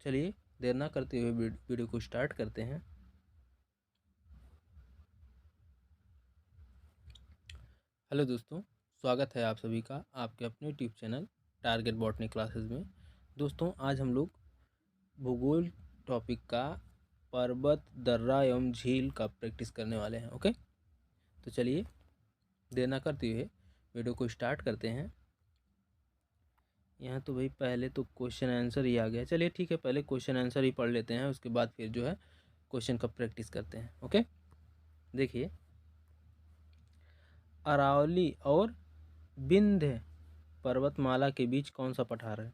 चलिए देर ना करते हुए वीडियो को स्टार्ट करते हैं। हेलो दोस्तों, स्वागत है आप सभी का आपके अपने YouTube channel target botany classes में। दोस्तों, आज हम लोग भूगोल टॉपिक का पर्वत, दर्रा एवं झील का प्रैक्टिस करने वाले हैं। ओके, तो चलिए देर ना करते हुए वीडियो को स्टार्ट करते हैं। यहाँ तो भाई पहले तो क्वेश्चन आंसर ही आ गया। चलिए ठीक है, पहले क्वेश्चन आंसर ही पढ़ लेते हैं, उसके बाद फिर जो है क्वेश्चन का प्रैक्टिस करते हैं। ओके, देखिए, अरावली और विंध्य पर्वतमाला के बीच कौन सा पठार है?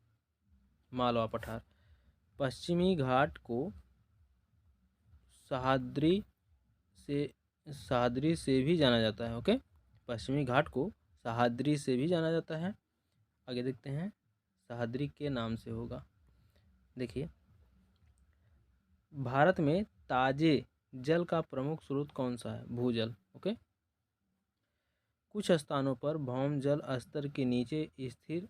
मालवा पठार। पश्चिमी घाट को सह्याद्री से भी जाना जाता है। ओके, पश्चिमी घाट को सह्याद्री से भी जाना जाता है। आगे देखते हैं, सह्याद्री के नाम से होगा। देखिए, भारत में ताजे जल का प्रमुख स्रोत कौन सा है? भूजल। ओके, कुछ स्थानों पर भौम जल स्तर के नीचे स्थिर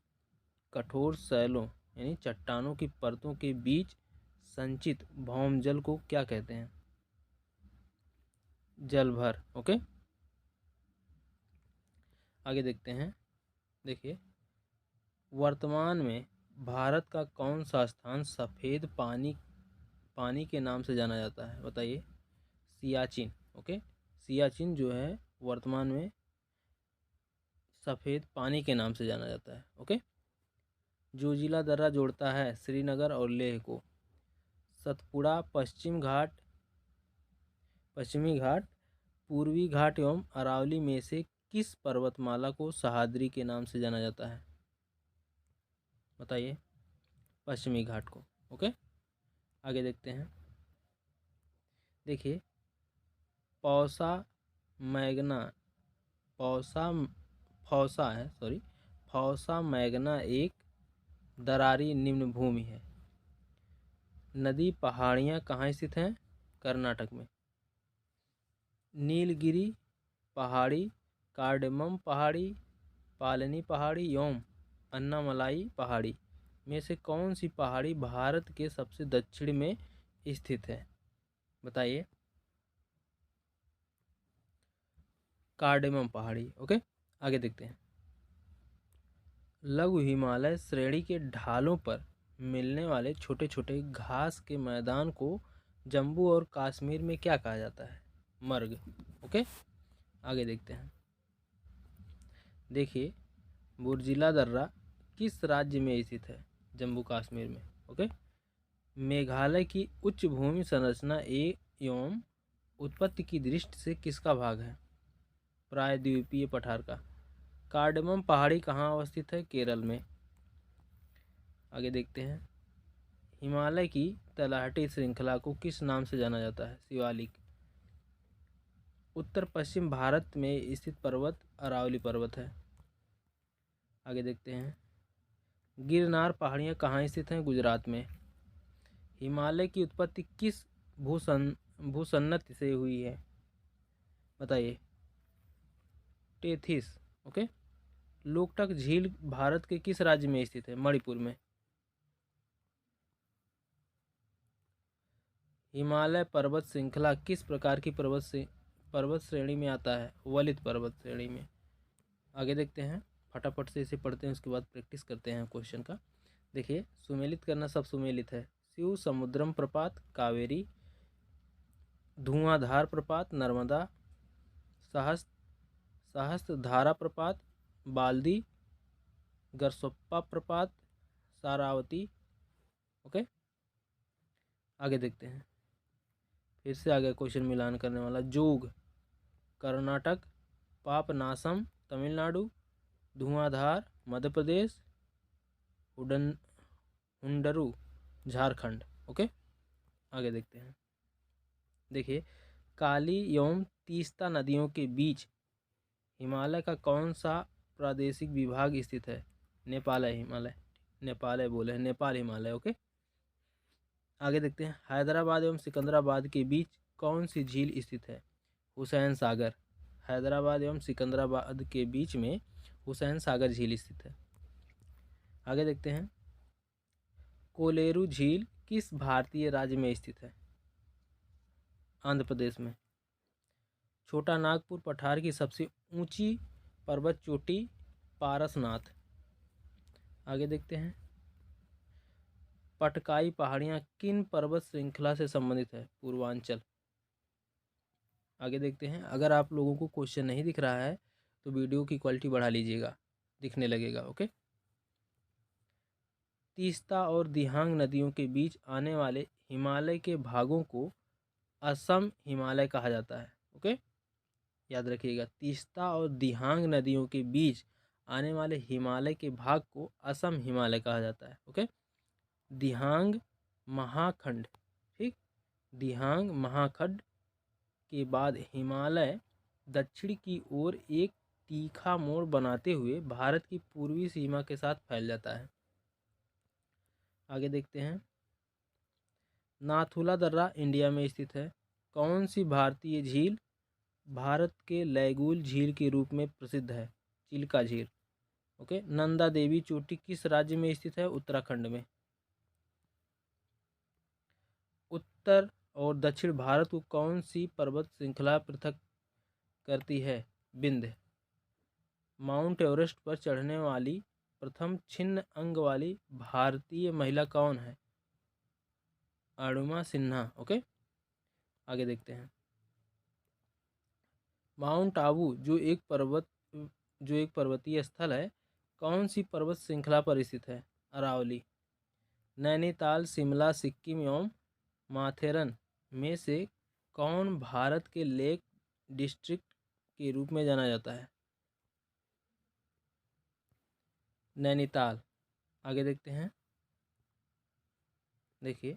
कठोर शैलों यानी चट्टानों की परतों के बीच संचित भौम जल को क्या कहते हैं? जलभर। ओके, आगे देखते हैं। देखिए, वर्तमान में भारत का कौन सा स्थान सफ़ेद पानी के नाम से जाना जाता है? बताइए। सियाचिन। ओके, सियाचिन जो है वर्तमान में सफ़ेद पानी के नाम से जाना जाता है। ओके, जोजिला दर्रा जोड़ता है श्रीनगर और लेह को। सतपुड़ा पश्चिमी घाट, पूर्वी घाट एवं अरावली में से किस पर्वतमाला को सह्याद्री के नाम से जाना जाता है? बताइए। पश्चिमी घाट को। ओके, आगे देखते हैं। देखिए, पौसा मैग्ना पौसा फौसा है सॉरी फौसा मैग्ना एक दरारी निम्न भूमि है। नदी पहाड़ियाँ कहाँ स्थित हैं? कर्नाटक में। नीलगिरी पहाड़ी, कार्डेमम पहाड़ी, पालनी पहाड़ी एवं अन्नामलाई पहाड़ी में से कौन सी पहाड़ी भारत के सबसे दक्षिण में स्थित है? बताइए। कार्डेमम पहाड़ी। ओके, आगे देखते हैं। लघु हिमालय श्रेणी के ढालों पर मिलने वाले छोटे छोटे घास के मैदान को जम्मू और कश्मीर में क्या कहा जाता है? मर्ग। ओके, आगे देखते हैं। देखिए, बुर्जिला दर्रा किस राज्य में स्थित है? जम्मू कश्मीर में। ओके, मेघालय की उच्च भूमि संरचना एवं उत्पत्ति की दृष्टि से किसका भाग है? प्रायद्वीपीय पठार का। कार्डमम पहाड़ी कहाँ अवस्थित है? केरल में। आगे देखते हैं। हिमालय की तलहटी श्रृंखला को किस नाम से जाना जाता है? शिवालिक। उत्तर पश्चिम भारत में स्थित पर्वत अरावली पर्वत है। आगे देखते हैं। गिरनार पहाड़ियाँ कहाँ स्थित हैं? गुजरात में। हिमालय की उत्पत्ति किस भूसन्नत से हुई है? बताइए। टेथिस। ओके, लोकटक झील भारत के किस राज्य में स्थित है? मणिपुर में। हिमालय पर्वत श्रृंखला किस प्रकार की पर्वत श्रेणी में आता है? वलित पर्वत श्रेणी में। आगे देखते हैं, फटाफट से इसे पढ़ते हैं, उसके बाद प्रैक्टिस करते हैं क्वेश्चन का। देखिए, सुमेलित करना सब सुमेलित है। शिव समुद्रम प्रपात कावेरी, धुआंधार प्रपात नर्मदा, सहस्त्रधारा प्रपात बाल्दी, गरसोप्पा प्रपात सारावती। ओके, आगे देखते हैं। फिर से आगे क्वेश्चन मिलान करने वाला। जोग कर्नाटक, पापनासम तमिलनाडु, धुआंधार मध्य प्रदेश, हुंडरू झारखंड। ओके, आगे देखते हैं। देखिए, काली एवं तीस्ता नदियों के बीच हिमालय का कौन सा प्रादेशिक विभाग स्थित है? नेपाल हिमालय। नेपाल हिमालय। ओके, आगे देखते हैं। हैदराबाद एवं सिकंदराबाद के बीच कौन सी झील स्थित है? हुसैन सागर। हैदराबाद एवं सिकंदराबाद के बीच में हुसैन सागर झील स्थित है। आगे देखते हैं। कोलेरू झील किस भारतीय राज्य में स्थित है? आंध्र प्रदेश में। छोटा नागपुर पठार की सबसे ऊंची पर्वत चोटी पारसनाथ। आगे देखते हैं। पटकाई पहाड़ियाँ किन पर्वत श्रृंखला से संबंधित है? पूर्वांचल। आगे देखते हैं। अगर आप लोगों को क्वेश्चन नहीं दिख रहा है तो वीडियो की क्वालिटी बढ़ा लीजिएगा, दिखने लगेगा। ओके। तीस्ता और दिहांग नदियों के बीच आने वाले हिमालय के भागों को असम हिमालय कहा जाता है। ओके, याद रखिएगा। तीस्ता और दिहांग नदियों के बीच आने वाले हिमालय के भाग को असम हिमालय कहा जाता है। ओके। दिहांग महाखंड, ठीक, दिहांग महाखंड के बाद हिमालय दक्षिण की ओर एक तीखा मोड़ बनाते हुए भारत की पूर्वी सीमा के साथ फैल जाता है। आगे देखते हैं। नाथुला दर्रा इंडिया में स्थित है। कौन सी भारतीय झील भारत के लैगुल झील के रूप में प्रसिद्ध है? चिल्का झील। ओके। नंदा देवी चोटी किस राज्य में स्थित है? उत्तराखंड में। उत्तर और दक्षिण भारत को कौन सी पर्वत श्रृंखला पृथक करती है? विंध्य। माउंट एवरेस्ट पर चढ़ने वाली प्रथम छिन्न अंग वाली भारतीय महिला कौन है? अरुणिमा सिन्हा। ओके, आगे देखते हैं। माउंट आबू जो एक पर्वतीय स्थल है, कौन सी पर्वत श्रृंखला पर स्थित है? अरावली। नैनीताल, शिमला, सिक्किम एवं माथेरन में से कौन भारत के लेक डिस्ट्रिक्ट के रूप में जाना जाता है? नैनीताल। आगे देखते हैं। देखिए,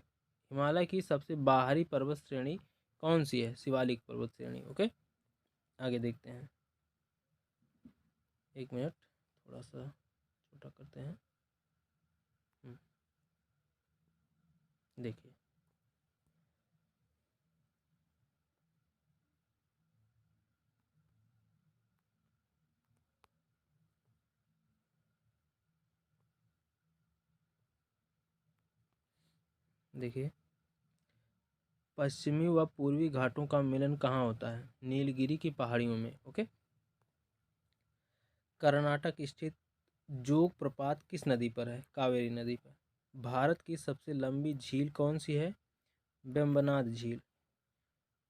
हिमालय की सबसे बाहरी पर्वत श्रेणी कौन सी है? शिवालिक पर्वत श्रेणी। ओके, आगे देखते हैं। एक मिनट, थोड़ा सा छोटा करते हैं। देखिए, देखिए, पश्चिमी व पूर्वी घाटों का मिलन कहाँ होता है? नीलगिरी की पहाड़ियों में। ओके। कर्नाटक स्थित जोग प्रपात किस नदी पर है? कावेरी नदी पर। भारत की सबसे लंबी झील कौन सी है? वेम्बनाड झील।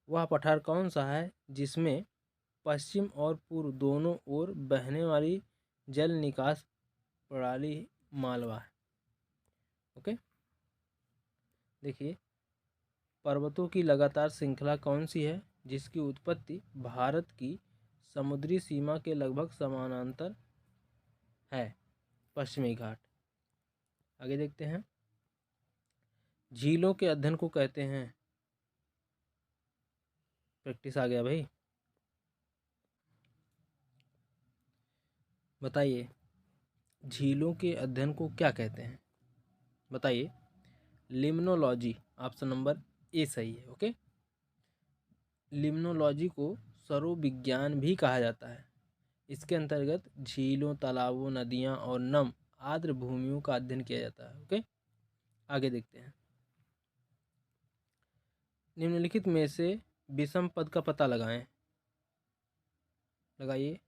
वह पठार कौन सा है जिसमें पश्चिम और पूर्व दोनों ओर बहने वाली जल निकास प्रणाली मालवा है? ओके। देखिए, पर्वतों की लगातार श्रृंखला कौन सी है जिसकी उत्पत्ति भारत की समुद्री सीमा के लगभग समानांतर है? पश्चिमी घाट। आगे देखते हैं। झीलों के अध्ययन को कहते हैं, प्रैक्टिस आ गया भाई, बताइए, झीलों के अध्ययन को क्या कहते हैं? बताइए। लिम्नोलॉजी, ऑप्शन नंबर ए सही है। ओके। लिम्नोलॉजी को सरोविज्ञान भी कहा जाता है। इसके अंतर्गत झीलों, तालाबों, नदियाँ और नम आर्द्र भूमियों का अध्ययन किया जाता है। ओके, आगे देखते हैं। निम्नलिखित में से विषम पद का पता लगाएं। लगाइए।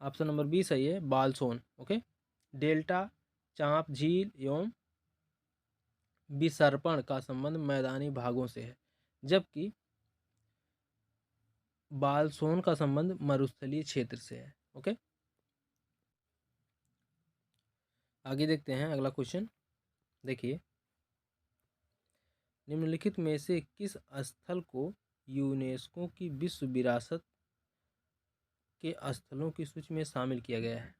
ऑप्शन नंबर बी सही है, बालसोन। ओके। डेल्टा, चांप झील एवं विसर्पण का संबंध मैदानी भागों से है, जबकि बालसोन का संबंध मरुस्थलीय क्षेत्र से है। ओके, आगे देखते हैं अगला क्वेश्चन। देखिए, निम्नलिखित में से किस स्थल को यूनेस्को की विश्व विरासत के स्थलों की सूची में शामिल किया गया है?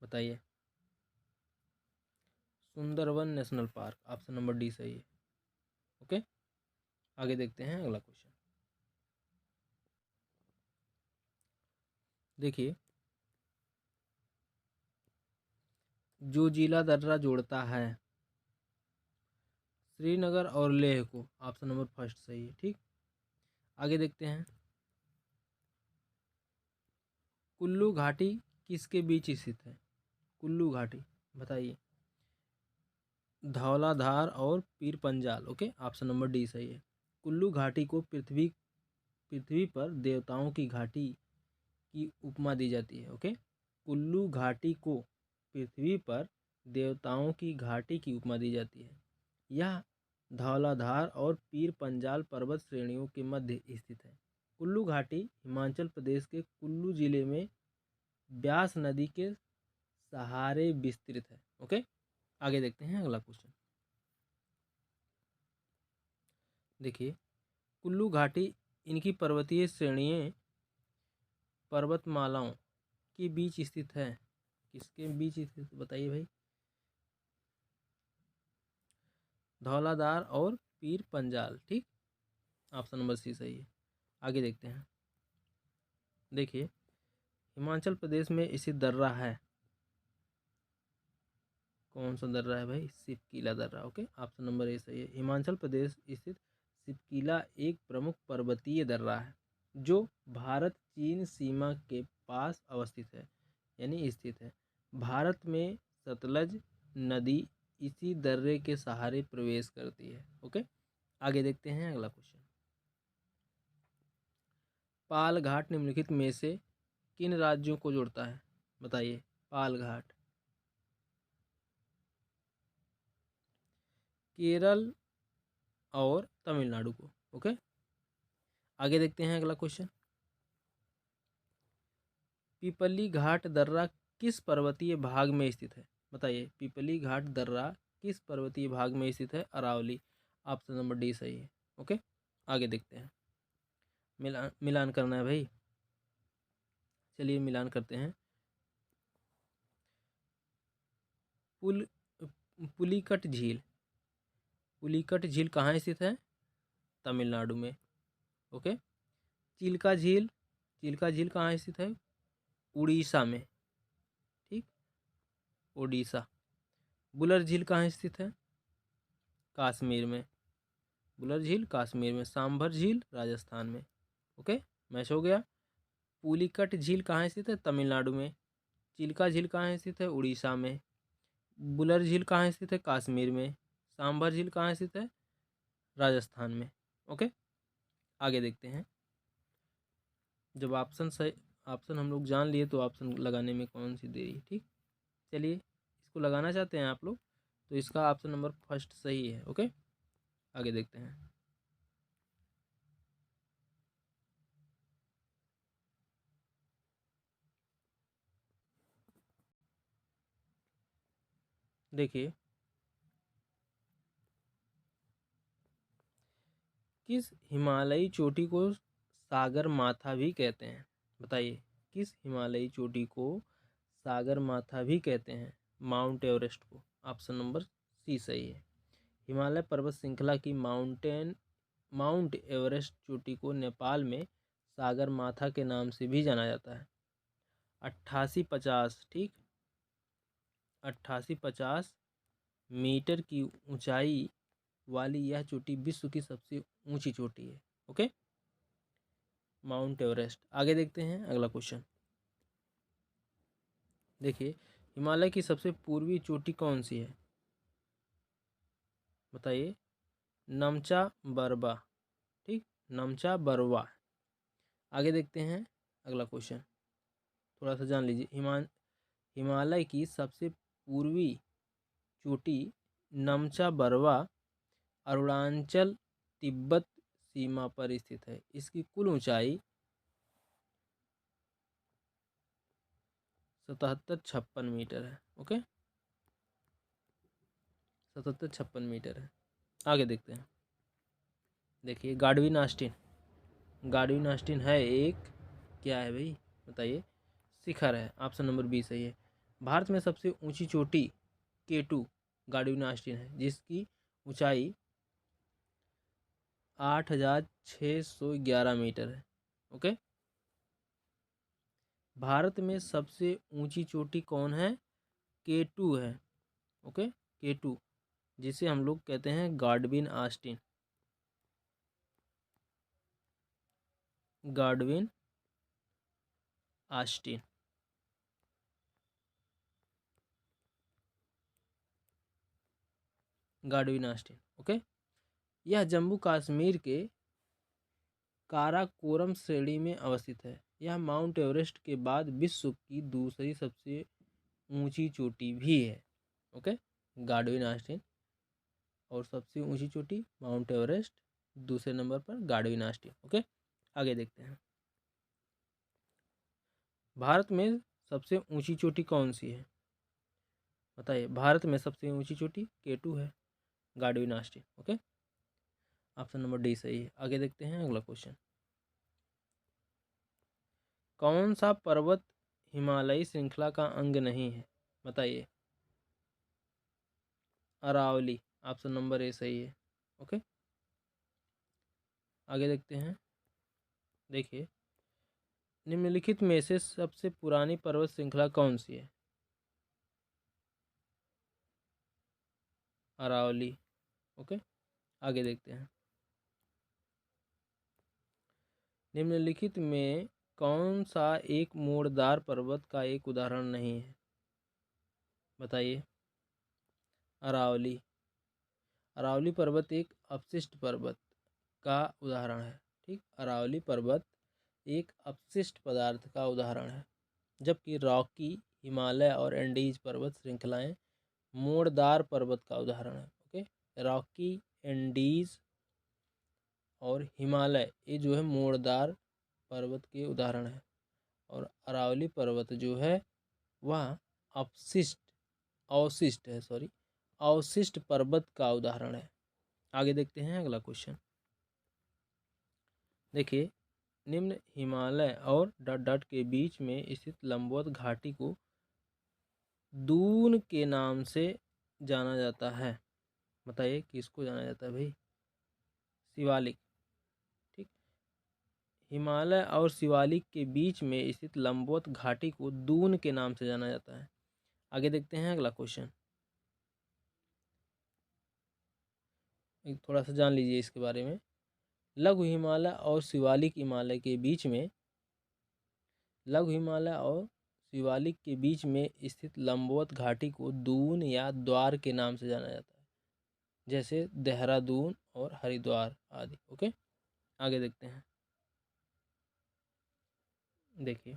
बताइए। Sundarban national park, option number D सही है। ओके, आगे देखते हैं अगला क्वेश्चन। देखिए, जोजिला दर्रा जोड़ता है श्रीनगर और लेह को, ऑप्शन नंबर फर्स्ट सही है। ठीक, आगे देखते हैं। कुल्लू घाटी किसके बीच स्थित है? कुल्लू घाटी, बताइए। धौलाधार और Pir Panjal. Okay, option number D सही है। कुल्लू घाटी को पृथ्वी पर देवताओं की घाटी की उपमा दी जाती है। ओके, कुल्लू घाटी को पृथ्वी पर देवताओं की घाटी की उपमा दी जाती है। यह धौलाधार और पीर पंजाल पर्वत श्रेणियों के मध्य स्थित है। कुल्लू घाटी हिमाचल प्रदेश के कुल्लू जिले में ब्यास नदी के सहारे विस्तृत है। ओके, आगे देखते हैं अगला क्वेश्चन। देखिए, कुल्लू घाटी इनकी पर्वतीय श्रेणियाँ पर्वतमालाओं के बीच स्थित है। किसके बीच स्थित बताइए भाई? धौलाधार और पीर पंजाल। ठीक, ऑप्शन नंबर सी सही है। आगे देखते हैं। देखिए, हिमाचल प्रदेश में स्थित दर्रा है। कौन सा दर्रा है भाई? सिपकीला दर्रा। ओके, ऑप्शन नंबर ए सही है। हिमाचल प्रदेश स्थित सिपकीला एक प्रमुख पर्वतीय दर्रा है जो भारत चीन सीमा के पास अवस्थित है, यानी स्थित है। भारत में सतलज नदी इसी दर्रे के सहारे प्रवेश करती है। ओके, आगे देखते हैं अगला क्वेश्चन। पाल घाट निम्नलिखित में से किन राज्यों को जोड़ता है? बताइए। पाल घाट केरल और तमिलनाडु को। ओके, आगे देखते हैं अगला क्वेश्चन। पिपली घाट दर्रा किस पर्वतीय भाग में स्थित है? बताइए। पिपली घाट दर्रा किस पर्वतीय भाग में स्थित है? अरावली। ऑप्शन नंबर डी सही है। ओके, आगे देखते हैं। मिलान करना है भाई। चलिए मिलान करते हैं। पुल पुलिकट झील। पुलिकट झील कहाँ स्थित है? तमिलनाडु में। ओके, चिल्का झील। चिल्का झील कहाँ स्थित है? उड़ीसा में। ठीक, ओडिशा। बुलर झील कहाँ स्थित है? कश्मीर में। बुलर झील कश्मीर में। सांभर झील राजस्थान में। ओके, मैच हो गया। पुलिकट झील कहाँ स्थित है? तमिलनाडु में। चिल्का झील कहाँ स्थित है? उड़ीसा में। बुलर झील कहाँ स्थित है? कश्मीर में। सांभर झील कहाँ स्थित है? राजस्थान में। ओके, आगे देखते हैं। जब ऑप्शन हम लोग जान लिए तो ऑप्शन लगाने में कौन सी देरी। ठीक, चलिए इसको लगाना चाहते हैं आप लोग, तो इसका ऑप्शन नंबर फर्स्ट सही है। ओके, आगे देखते हैं। देखिए, किस हिमालयी चोटी को सागर माथा भी कहते हैं? बताइए। किस हिमालयी चोटी को सागर माथा भी कहते हैं? माउंट एवरेस्ट को। ऑप्शन नंबर सी सही है। हिमालय पर्वत श्रृंखला की माउंट एवरेस्ट चोटी को नेपाल में सागर माथा के नाम से भी जाना जाता है। 8850, ठीक, 8850 मीटर की ऊंचाई वाली यह चोटी विश्व की सबसे ऊंची चोटी है। Okay, mount Everest. आगे देखते हैं अगला क्वेश्चन। देखिए, हिमालय की सबसे पूर्वी चोटी कौन सी है? बताइए। नमचा बरवा। ठीक, नमचा बरवा। आगे देखते हैं अगला क्वेश्चन। थोड़ा सा जान लीजिए। हिमालय की सबसे पूर्वी चोटी नमचा बरवा अरुणाचल तिब्बत सीमा पर स्थित है। इसकी कुल ऊंचाई 7756 मीटर है। ओके, 7756 मीटर है। आगे देखते हैं। देखिए, गाडविन आस्टीन। गाडविन आस्टीन है एक, क्या है भाई? बताइए। शिखर है। ऑप्शन नंबर बी सही है। भारत में सबसे ऊंची चोटी K2 गाडविन आस्टीन है, जिसकी ऊंचाई 8611 मीटर है। ओके, भारत में सबसे ऊंची चोटी कौन है? K2 है। ओके, K2, जिसे हम लोग कहते हैं गाडविन आस्टीन। गाडविन आस्टीन। गाडविन ऑस्टिन। ओके, यह जम्मू कश्मीर के काराकोरम श्रेणी में अवस्थित है। यह माउंट एवरेस्ट के बाद विश्व की दूसरी सबसे ऊंची चोटी भी है। ओके, गाडविन ऑस्टिन और सबसे ऊंची चोटी माउंट एवरेस्ट, दूसरे नंबर पर गाडविन ऑस्टिन। ओके, आगे देखते हैं। भारत में सबसे ऊंची चोटी कौन सी है? बताइए, भारत में सबसे ऊंची चोटी K2 है, गाडविन Austin. Okay, option number D सही है। आगे देखते हैं अगला क्वेश्चन। कौन सा पर्वत हिमालयी श्रृंखला का अंग नहीं है? बताइए। अरावली, ऑप्शन नंबर ए सही है। ओके, आगे देखते हैं। देखिए, निम्नलिखित में से सबसे पुरानी पर्वत श्रृंखला कौन सी है? अरावली। ओके, आगे देखते हैं। निम्नलिखित में कौन सा एक मोड़दार पर्वत का एक उदाहरण नहीं है? बताइए। अरावली। अरावली पर्वत एक अपशिष्ट पर्वत का उदाहरण है। ठीक, अरावली पर्वत एक अपशिष्ट पदार्थ का उदाहरण है, जबकि रॉकी, हिमालय और एंडीज पर्वत श्रृंखलाएं मोड़दार पर्वत का उदाहरण है। ओके, रॉकी, एंडीज और हिमालय ये जो है मोड़दार पर्वत के उदाहरण है, और अरावली पर्वत जो है वह अपशिष्ट अवशिष्ट है, सॉरी, अवशिष्ट पर्वत का उदाहरण है। आगे देखते हैं अगला क्वेश्चन। देखिए, निम्न हिमालय और डॉट डॉट के बीच में स्थित लंबवत घाटी को दून के नाम से जाना जाता है। बताइए किसको जाना जाता है भाई? शिवालिक। ठीक, हिमालय और शिवालिक के बीच में स्थित लंबवत घाटी को दून के नाम से जाना जाता है। आगे देखते हैं अगला क्वेश्चन। थोड़ा सा जान लीजिए इसके बारे में। लघु हिमालय और शिवालिक हिमालय के बीच में, लघु हिमालय और शिवालिक के बीच में स्थित लंबवत घाटी को दून या द्वार के नाम से जाना जाता है, जैसे देहरादून और हरिद्वार आदि। ओके, आगे देखते हैं। देखिए,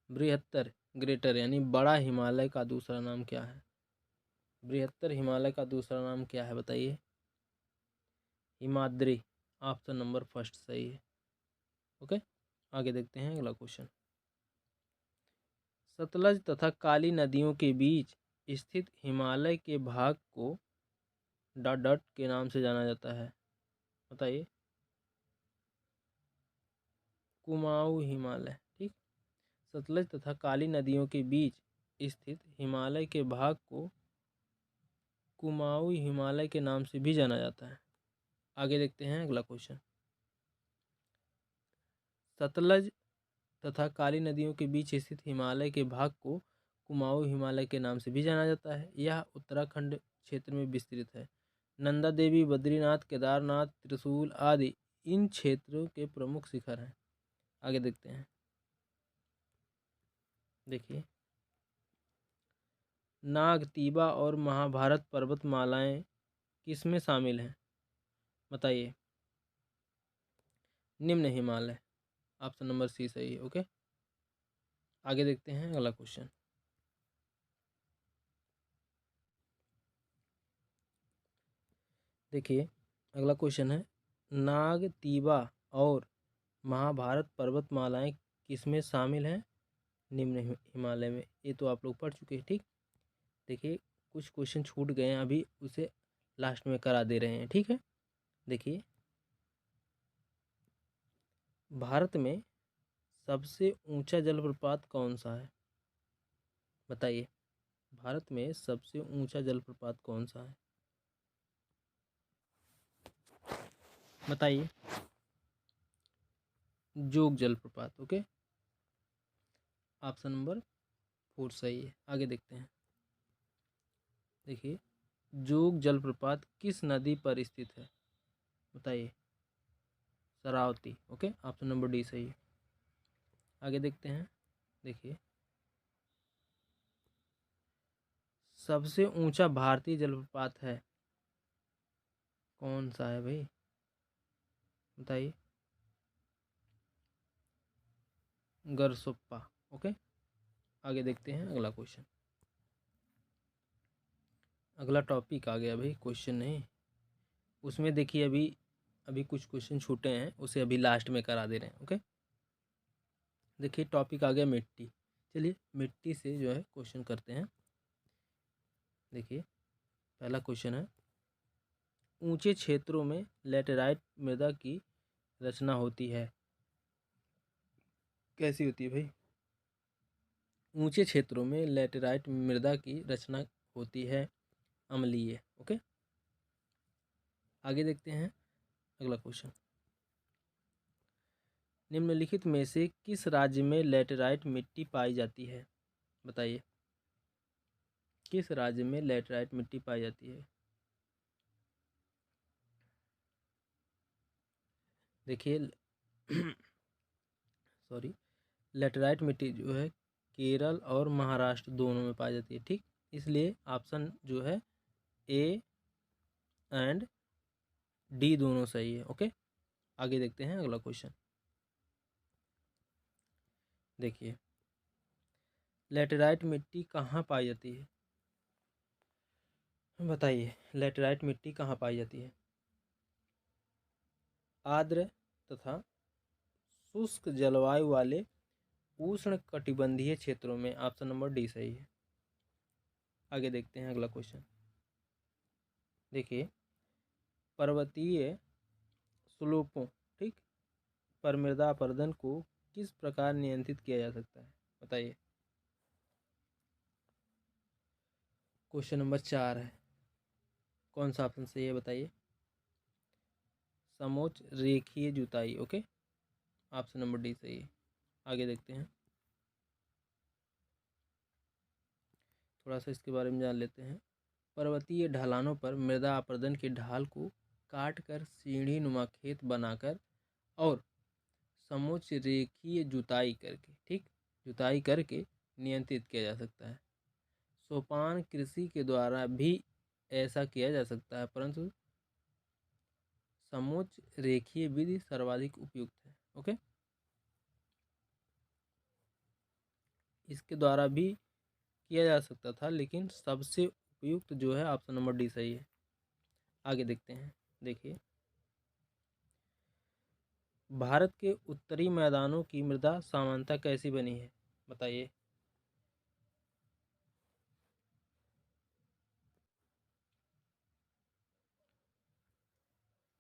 बृहत्तर ग्रेटर यानी बड़ा हिमालय का दूसरा नाम क्या है? बृहत्तर हिमालय का दूसरा नाम क्या है? बताइए। हिमाद्री, ऑप्शन नंबर फर्स्ट सही है। ओके, आगे देखते हैं अगला क्वेश्चन। सतलज तथा काली नदियों के बीच स्थित हिमालय के भाग को डॉट डॉट के नाम से जाना जाता है। बताइए। कुमाऊं हिमालय। ठीक, सतलज तथा काली नदियों के बीच स्थित हिमालय के भाग को कुमाऊं हिमालय के नाम से भी जाना जाता है। आगे देखते हैं अगला क्वेश्चन। सतलज तथा काली नदियों के बीच स्थित हिमालय के भाग को कुमाऊं हिमालय के नाम से भी जाना जाता है। यह उत्तराखंड क्षेत्र में विस्तृत है। नंदा देवी, बद्रीनाथ, केदारनाथ, त्रिशूल आदि इन क्षेत्रों के प्रमुख शिखर हैं। आगे देखते हैं। देखिए, नागतीबा और महाभारत पर्वतमालाएं किसमें शामिल हैं? बताइए। निम्न हिमालय, ऑप्शन नंबर सी सही है। ओके, आगे देखते हैं अगला क्वेश्चन। देखिए, अगला क्वेश्चन है, नागतीबा और महाभारत पर्वतमालाएं किसमें शामिल हैं? निम्न हिमालय में। ये तो आप लोग पढ़ चुके हैं। ठीक, देखिए कुछ क्वेश्चन छूट गए हैं, अभी उसे लास्ट में करा दे रहे हैं। ठीक है, देखिए, भारत में सबसे ऊंचा जलप्रपात कौन सा है? बताइए, भारत में सबसे ऊंचा जलप्रपात कौन सा है? बताइए। जोग जलप्रपात। ओके, ऑप्शन नंबर 4 सही है। आगे देखते हैं। देखिए, जोग जलप्रपात किस नदी पर स्थित है? बताइए। Sharavati. Okay, option number D सही है। आगे देखते हैं। देखिए, सबसे ऊंचा भारतीय जलप्रपात है, कौन सा है भाई, बताइए। गरसोप्पा। ओके, आगे देखते हैं अगला क्वेश्चन। अगला टॉपिक आ गया भाई, क्वेश्चन नहीं। उसमें देखिए अभी अभी कुछ क्वेश्चन छूटे हैं, उसे अभी लास्ट में करा दे रहे हैं। ओके, देखिए टॉपिक आ गया मिट्टी। चलिए मिट्टी से जो है क्वेश्चन करते हैं। देखिए पहला क्वेश्चन है, ऊंचे क्षेत्रों में लैटेराइट मृदा की रचना होती है, कैसी होती है भाई। ऊंचे क्षेत्रों में लैटेराइट मृदा की रचना होती है, अम्लीय। ओके, आगे देखते हैं अगला क्वेश्चन। निम्नलिखित में से किस राज्य में लैटेराइट मिट्टी पाई जाती है, बताइए। किस राज्य में लैटेराइट मिट्टी पाई जाती है। देखिए सॉरी, लैटेराइट मिट्टी जो है केरल और महाराष्ट्र दोनों में पाई जाती है, ठीक। इसलिए ऑप्शन जो है ए एंड डी दोनों सही है। ओके, आगे देखते हैं अगला क्वेश्चन। देखिए लैटेराइट मिट्टी कहाँ पाई जाती है, बताइए। लैटेराइट मिट्टी कहाँ पाई जाती है। आर्द्र तथा शुष्क जलवायु वाले उष्ण कटिबंधीय क्षेत्रों में, ऑप्शन नंबर डी सही है। आगे देखते हैं अगला क्वेश्चन। देखिए पर्वतीय स्लोपों, ठीक, पर मृदा अपरदन को किस प्रकार नियंत्रित किया जा सकता है, बताइए। क्वेश्चन नंबर 4 है, कौन सा ऑप्शन सही है बताइए। समोच्च रेखीय जुताई। ओके, ऑप्शन नंबर डी सही है। आगे देखते हैं, थोड़ा सा इसके बारे में जान लेते हैं। पर्वतीय ढलानों पर मृदा अपरदन की ढाल को काट कर सीढ़ी नुमा खेत बनाकर और समोच्च रेखीय जुताई करके, ठीक, जुताई करके नियंत्रित किया जा सकता है। सोपान कृषि के द्वारा भी ऐसा किया जा सकता है, परंतु समोच्च रेखीय विधि सर्वाधिक उपयुक्त है। ओके, इसके द्वारा भी किया जा सकता था, लेकिन सबसे उपयुक्त जो है ऑप्शन नंबर डी सही है। आगे देखते हैं। देखिए भारत के उत्तरी मैदानों की मृदा सामान्यतः कैसी बनी है, बताइए।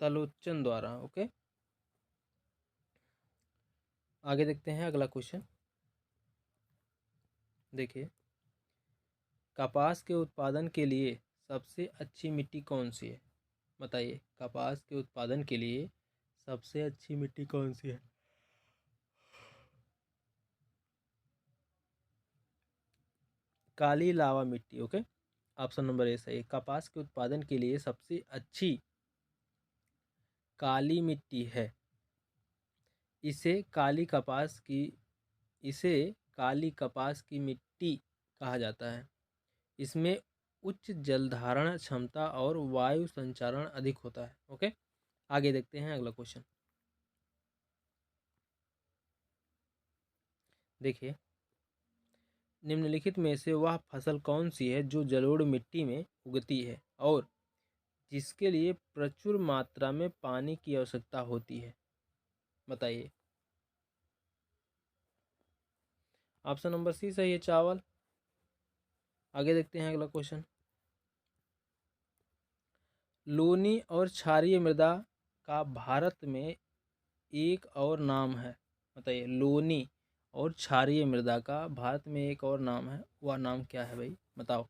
तलोचन द्वारा। ओके, आगे देखते हैं अगला क्वेश्चन। देखिए कपास के उत्पादन के लिए सबसे अच्छी मिट्टी कौन सी है, बताइए। कपास के उत्पादन के लिए सबसे अच्छी मिट्टी कौन सी है। काली लावा मिट्टी। ओके, ऑप्शन नंबर ए सही है। कपास के उत्पादन के लिए सबसे अच्छी काली मिट्टी है। इसे काली कपास की इसे काली कपास की मिट्टी कहा जाता है। इसमें उच्च जलधारण क्षमता और वायु संचारण अधिक होता है। ओके, आगे देखते हैं अगला क्वेश्चन। देखिए निम्नलिखित में से वह फसल कौन सी है जो जलोढ़ मिट्टी में उगती है और जिसके लिए प्रचुर मात्रा में पानी की आवश्यकता होती है, बताइए। ऑप्शन नंबर सी सही है, चावल। आगे देखते हैं अगला क्वेश्चन। लूनी और क्षारीय मृदा का भारत में एक और नाम है, बताइए। लूनी और क्षारीय मृदा का भारत में एक और नाम है, वह नाम क्या है भाई, बताओ।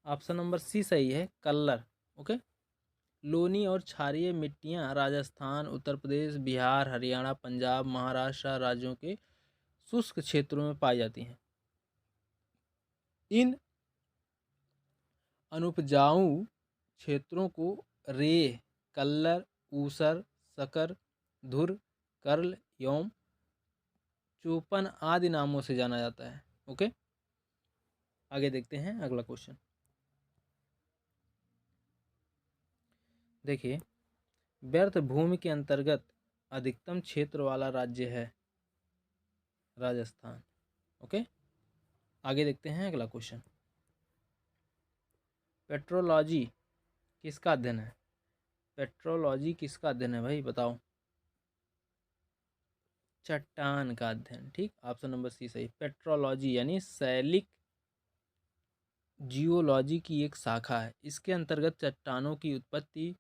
ऑप्शन नंबर सी सही है, कल्लर। ओके, लूनी और क्षारीय मिट्टियाँ राजस्थान, उत्तर प्रदेश, बिहार, हरियाणा, पंजाब, महाराष्ट्र राज्यों के शुष्क क्षेत्रों में पाई जाती हैं। इन अनुपजाऊ क्षेत्रों को रेह, कल्लर, ऊसर, सकर, धुर, कर्ल एवं चोपन आदि नामों से जाना जाता है। ओके, आगे देखते हैं अगला क्वेश्चन। देखिए, व्यर्थ भूमि के अंतर्गत अधिकतम क्षेत्र वाला राज्य है राजस्थान। ओके, आगे देखते हैं अगला क्वेश्चन। पेट्रोलॉजी किसका अध्ययन है? पेट्रोलॉजी किसका अध्ययन है भाई, बताओ। चट्टान का अध्ययन, ठीक। ऑप्शन नंबर सी सही। पेट्रोलॉजी यानी शैलिक जियोलॉजी की एक शाखा है। इसके अंतर्गत चट्टानों की उत्पत्ति,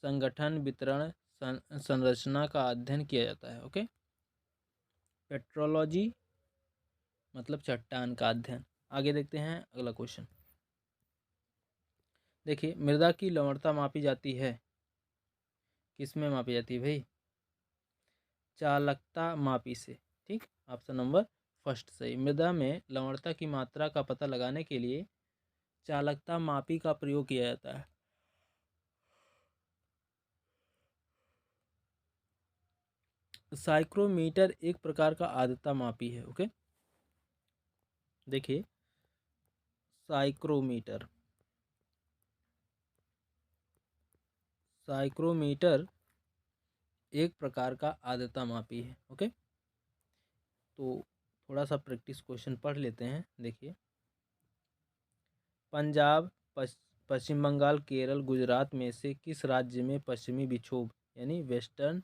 संगठन, वितरण, संरचना का अध्ययन किया जाता है। ओके, पेट्रोलॉजी मतलब चट्टान का अध्ययन। आगे देखते हैं अगला क्वेश्चन। देखिए, मृदा की लवणता मापी जाती है, किसमें मापी जाती है भाई? चालकता मापी से, ठीक। ऑप्शन नंबर फर्स्ट सही। मृदा में लवणता की मात्रा का पता लगाने के लिए चालकता मापी का प्रयोग किया जाता है। साइक्रोमीटर एक प्रकार का आर्द्रता मापी है। ओके, देखिए, साइक्रोमीटर साइक्रोमीटर एक प्रकार का आर्द्रता मापी है। ओके, तो थोड़ा सा प्रैक्टिस क्वेश्चन पढ़ लेते हैं। देखिए, पंजाब, पश्चिम बंगाल, केरल, गुजरात में से किस राज्य में पश्चिमी विक्षोभ यानी वेस्टर्न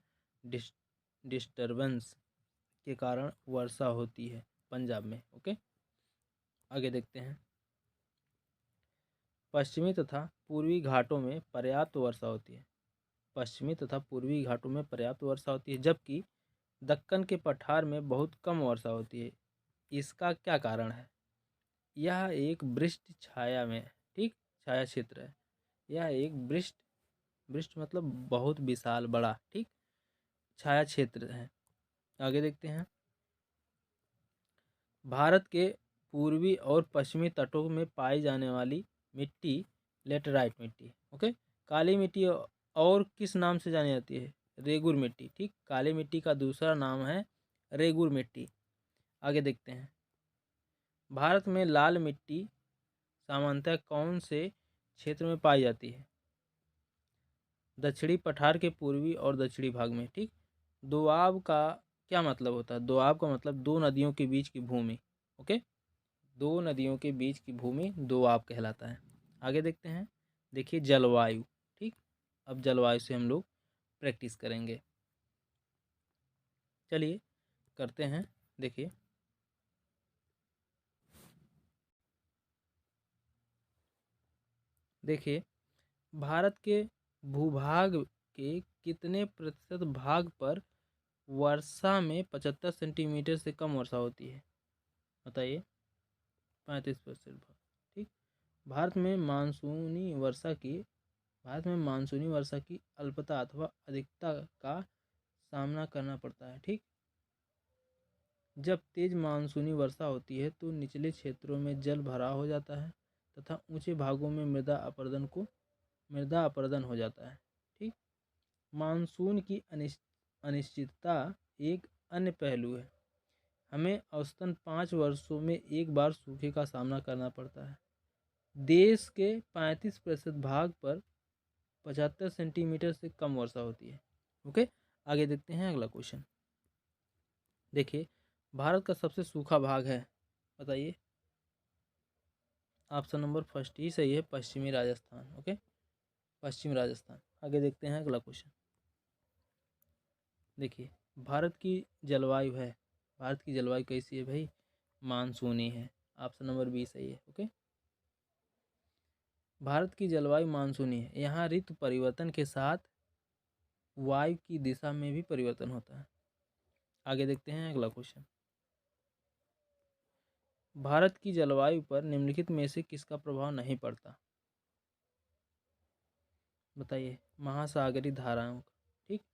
डिस्टर्बेंस के कारण वर्षा होती है? पंजाब में। ओके, आगे देखते हैं। पश्चिमी तथा पूर्वी घाटों में पर्याप्त वर्षा होती है। पश्चिमी तथा पूर्वी घाटों में पर्याप्त वर्षा होती है, जबकि दक्कन के पठार में बहुत कम वर्षा होती है। इसका क्या कारण है? यह एक वृष्टि छाया में है, ठीक, छाया क्षेत्र है। यह एक वृष्ट मतलब बहुत विशाल बड़ा, ठीक, छाया क्षेत्र है। आगे देखते हैं। भारत के पूर्वी और पश्चिमी तटों में पाई जाने वाली मिट्टी लेटराइट मिट्टी, ओके, काली मिट्टी और किस नाम से जानी जाती है? रेगुर मिट्टी, ठीक। काली मिट्टी का दूसरा नाम है रेगुर मिट्टी। आगे देखते हैं। भारत में लाल मिट्टी सामान्यतः कौन से क्षेत्र में पाई जाती है? दक्षिणी पठार के पूर्वी और दक्षिणी भाग में, ठीक। दोआब का क्या मतलब होता है? दोआब का मतलब दो नदियों के बीच की भूमि। ओके, दो नदियों के बीच की भूमि दोआब कहलाता है। आगे देखते हैं। देखिए, जलवायु, ठीक। अब जलवायु से हम लोग प्रैक्टिस करेंगे। चलिए करते हैं। देखिए, भारत के भूभाग के कितने प्रतिशत भाग पर वर्षा में 75 सेंटीमीटर से कम वर्षा होती है? बताइए। 35% भाग, ठीक। भारत में मानसूनी वर्षा की अल्पता अथवा अधिकता का सामना करना पड़ता है, ठीक। जब तेज मानसूनी वर्षा होती है तो निचले क्षेत्रों में जल भराव हो जाता है तथा ऊंचे भागों में मृदा अपरदन हो जाता है, ठीक। मानसून की अनिश्चितता एक अन्य पहलू है। हमें औसतन 5 वर्षों में एक बार सूखे का सामना करना पड़ता है। देश के 35% भाग पर 75 सेंटीमीटर से कम वर्षा होती है। ओके, आगे देखते हैं अगला क्वेश्चन। देखिए, भारत का सबसे सूखा भाग है, बताइए। ऑप्शन नंबर फर्स्ट ही सही है, पश्चिमी राजस्थान। ओके, पश्चिमी राजस्थान। आगे देखते हैं अगला क्वेश्चन। देखिए, भारत की जलवायु कैसी है भाई? मानसूनी है। ऑप्शन नंबर बी सही है। ओके, भारत की जलवायु मानसूनी है। यहाँ ऋतु परिवर्तन के साथ वायु की दिशा में भी परिवर्तन होता है। आगे देखते हैं अगला क्वेश्चन। भारत की जलवायु पर निम्नलिखित में से किसका प्रभाव नहीं पड़ता? बताइए। महासागरीय धाराओं का, ठीक।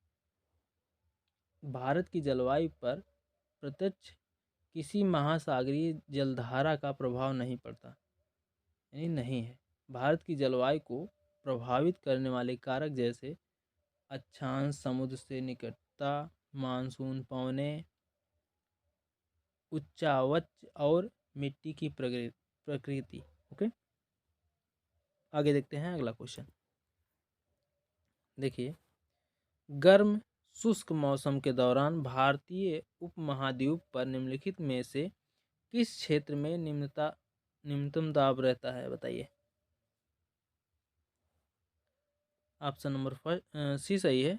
भारत की जलवायु पर प्रत्यक्ष किसी महासागरीय जलधारा का प्रभाव नहीं पड़ता, यानी नहीं है। भारत की जलवायु को प्रभावित करने वाले कारक जैसे अक्षांश, समुद्र से निकटता, मानसून पवनें, उच्चावच और मिट्टी की प्रकृति। ओके, आगे देखते हैं अगला क्वेश्चन। देखिए, गर्म शुष्क मौसम के दौरान भारतीय उपमहाद्वीप पर निम्नलिखित में से किस क्षेत्र में निम्नतम दाब रहता है, बताइए। ऑप्शन नंबर सी सही है,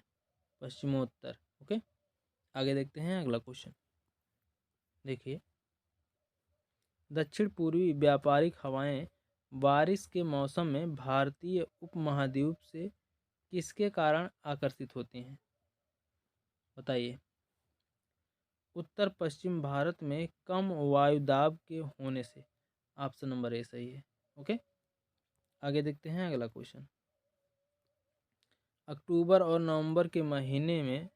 पश्चिमोत्तर। ओके, आगे देखते हैं अगला क्वेश्चन। देखिए, दक्षिण पूर्वी व्यापारिक हवाएं बारिश के मौसम में भारतीय उपमहाद्वीप से किसके कारण आकर्षित होती हैं, बताइए। उत्तर पश्चिम भारत में कम वायुदाब के होने से। ऑप्शन नंबर ए सही है। ओके, आगे देखते हैं अगला क्वेश्चन। अक्टूबर और नवंबर के महीने में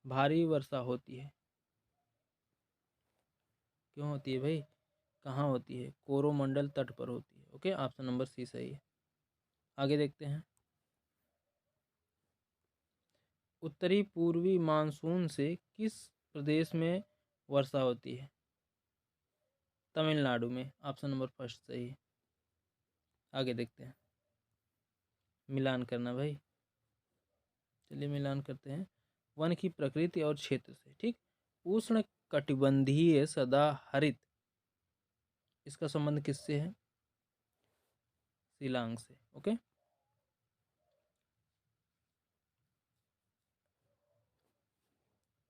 भारी वर्षा होती है, क्यों होती है भाई, कहाँ होती है, कोरोमंडल तट पर होती है। ओके, ऑप्शन नंबर सी सही है। आगे देखते हैं, उत्तरी पूर्वी मानसून से किस प्रदेश में वर्षा होती है, तमिलनाडु में। ऑप्शन नंबर फर्स्ट सही है। आगे देखते हैं, मिलान करना भाई, चलिए मिलान करते हैं। वन की प्रकृति और क्षेत्र से, ठीक। उष्ण कटिबंधीय सदाहरित, इसका संबंध किससे है, शिलांग से। ओके,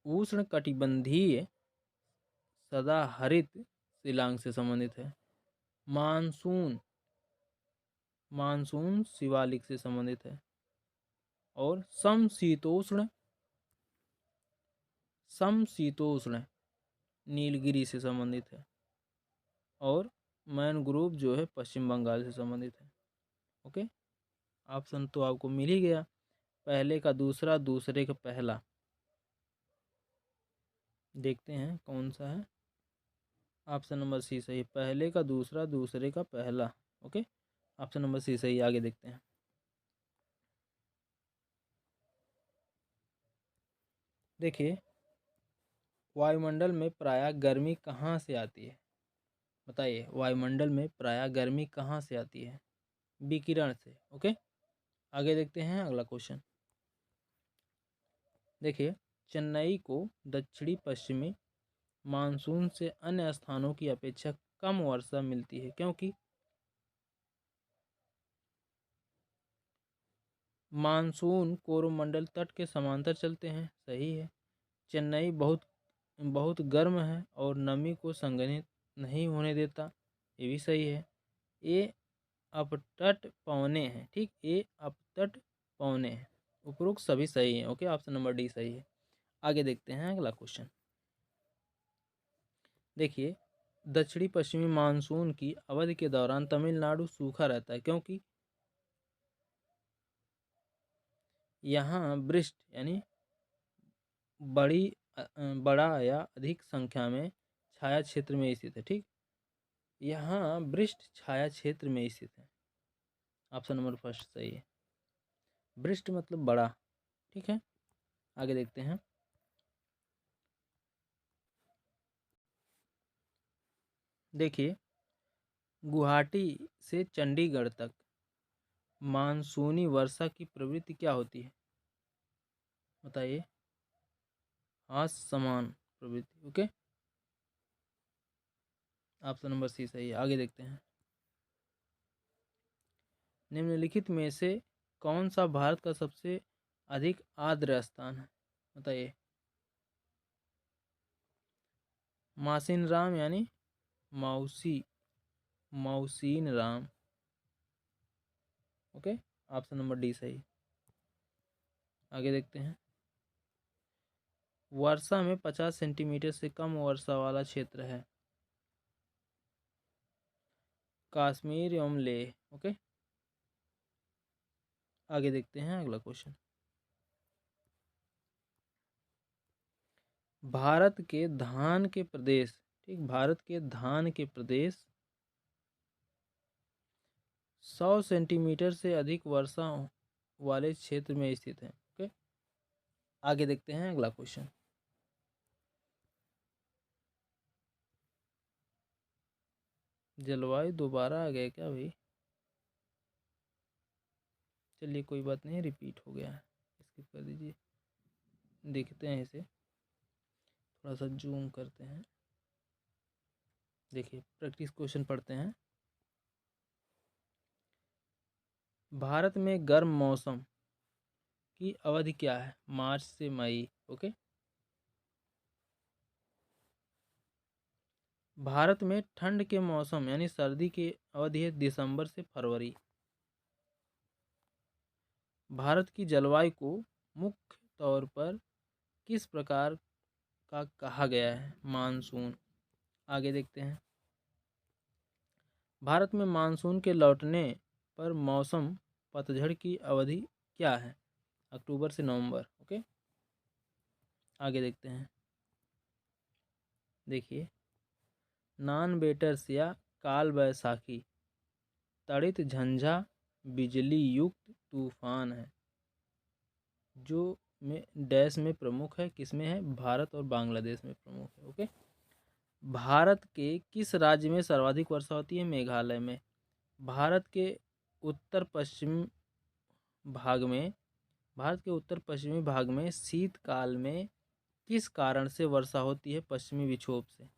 उष्ण कटिबंधीय सदाहरित शिलांग से संबंधित है। मानसून, मानसून शिवालिक से संबंधित है। और समशीतोष्ण, समशीतोष्ण नीलगिरी से संबंधित है। और मैनग्रोव जो है पश्चिम बंगाल से संबंधित है। ओके, ऑप्शन तो आपको मिल ही गया, पहले का दूसरा, दूसरे का पहला। देखते हैं कौन सा है। ऑप्शन नंबर सी सही, पहले का दूसरा, दूसरे का पहला। ओके, ऑप्शन नंबर सी सही। आगे देखते हैं, देखिए, वायुमंडल में प्रायः गर्मी कहाँ से आती है, बताइए। वायुमंडल में प्रायः गर्मी कहाँ से आती है, विकिरण से। ओके, आगे देखते हैं अगला क्वेश्चन। देखिए, चेन्नई को दक्षिणी पश्चिमी मानसून से अन्य स्थानों की अपेक्षा कम वर्षा मिलती है, क्योंकि मानसून कोरोमंडल तट के समांतर चलते हैं, सही है। चेन्नई बहुत बहुत गर्म है और नमी को संघनित नहीं होने देता, ये भी सही है। ये अपतट पवने हैं, ठीक, ये अपतट पवने हैं। उपरोक्त सभी सही हैं। ओके, ऑप्शन नंबर डी सही है। आगे देखते हैं अगला क्वेश्चन। देखिए, दक्षिणी पश्चिमी मानसून की अवधि के दौरान तमिलनाडु सूखा रहता है, क्योंकि यहाँ वृष्ट यानी बड़ा या अधिक संख्या में छाया क्षेत्र में स्थित है, ठीक। यहाँ वृष्ट छाया क्षेत्र में स्थित है। ऑप्शन नंबर फर्स्ट सही है। वृष्ट मतलब बड़ा, ठीक है। आगे देखते हैं, देखिए, गुवाहाटी से चंडीगढ़ तक मानसूनी वर्षा की प्रवृत्ति क्या होती है, बताइए। असमान प्रवृत्ति। ओके, ऑप्शन नंबर सी सही है। आगे देखते हैं, निम्नलिखित में से कौन सा भारत का सबसे अधिक आर्द्र स्थान है, बताइए। मासिन राम यानी Mawsynram. Okay, option number D सही। आगे देखते हैं, वर्षा में 50 सेंटीमीटर से कम वर्षा वाला क्षेत्र है, कश्मीर एवं लेह। ओके, आगे देखते हैं अगला क्वेश्चन। भारत के धान के प्रदेश, ठीक, भारत के धान के प्रदेश 100 सेंटीमीटर से अधिक वर्षा वाले क्षेत्र में स्थित है। ओके, आगे देखते हैं अगला क्वेश्चन। जलवायु दोबारा आ गया क्या भाई? चलिए कोई बात नहीं, रिपीट हो गया है, स्किप कर दीजिए। देखते हैं इसे, थोड़ा सा जूम करते हैं। देखिए प्रैक्टिस क्वेश्चन पढ़ते हैं। भारत में गर्म मौसम की अवधि क्या है? मार्च से मई। ओके। भारत में ठंड के मौसम यानी सर्दी की अवधि है दिसंबर से फरवरी। भारत की जलवायु को मुख्य तौर पर किस प्रकार का कहा गया है? मानसून। आगे देखते हैं। भारत में मानसून के लौटने पर मौसम पतझड़ की अवधि क्या है? अक्टूबर से नवंबर। ओके। आगे देखते हैं। देखिए, नॉन बेटर्स या काल बैसाखी तड़ित झंझा बिजली युक्त तूफान है जो में डैश में प्रमुख है। किसमें है? भारत और बांग्लादेश में प्रमुख है। ओके। भारत के किस राज्य में सर्वाधिक वर्षा होती है? मेघालय में। भारत के उत्तर पश्चिम भाग में भारत के उत्तर पश्चिमी भाग में शीतकाल में किस कारण से वर्षा होती है? पश्चिमी विक्षोभ से।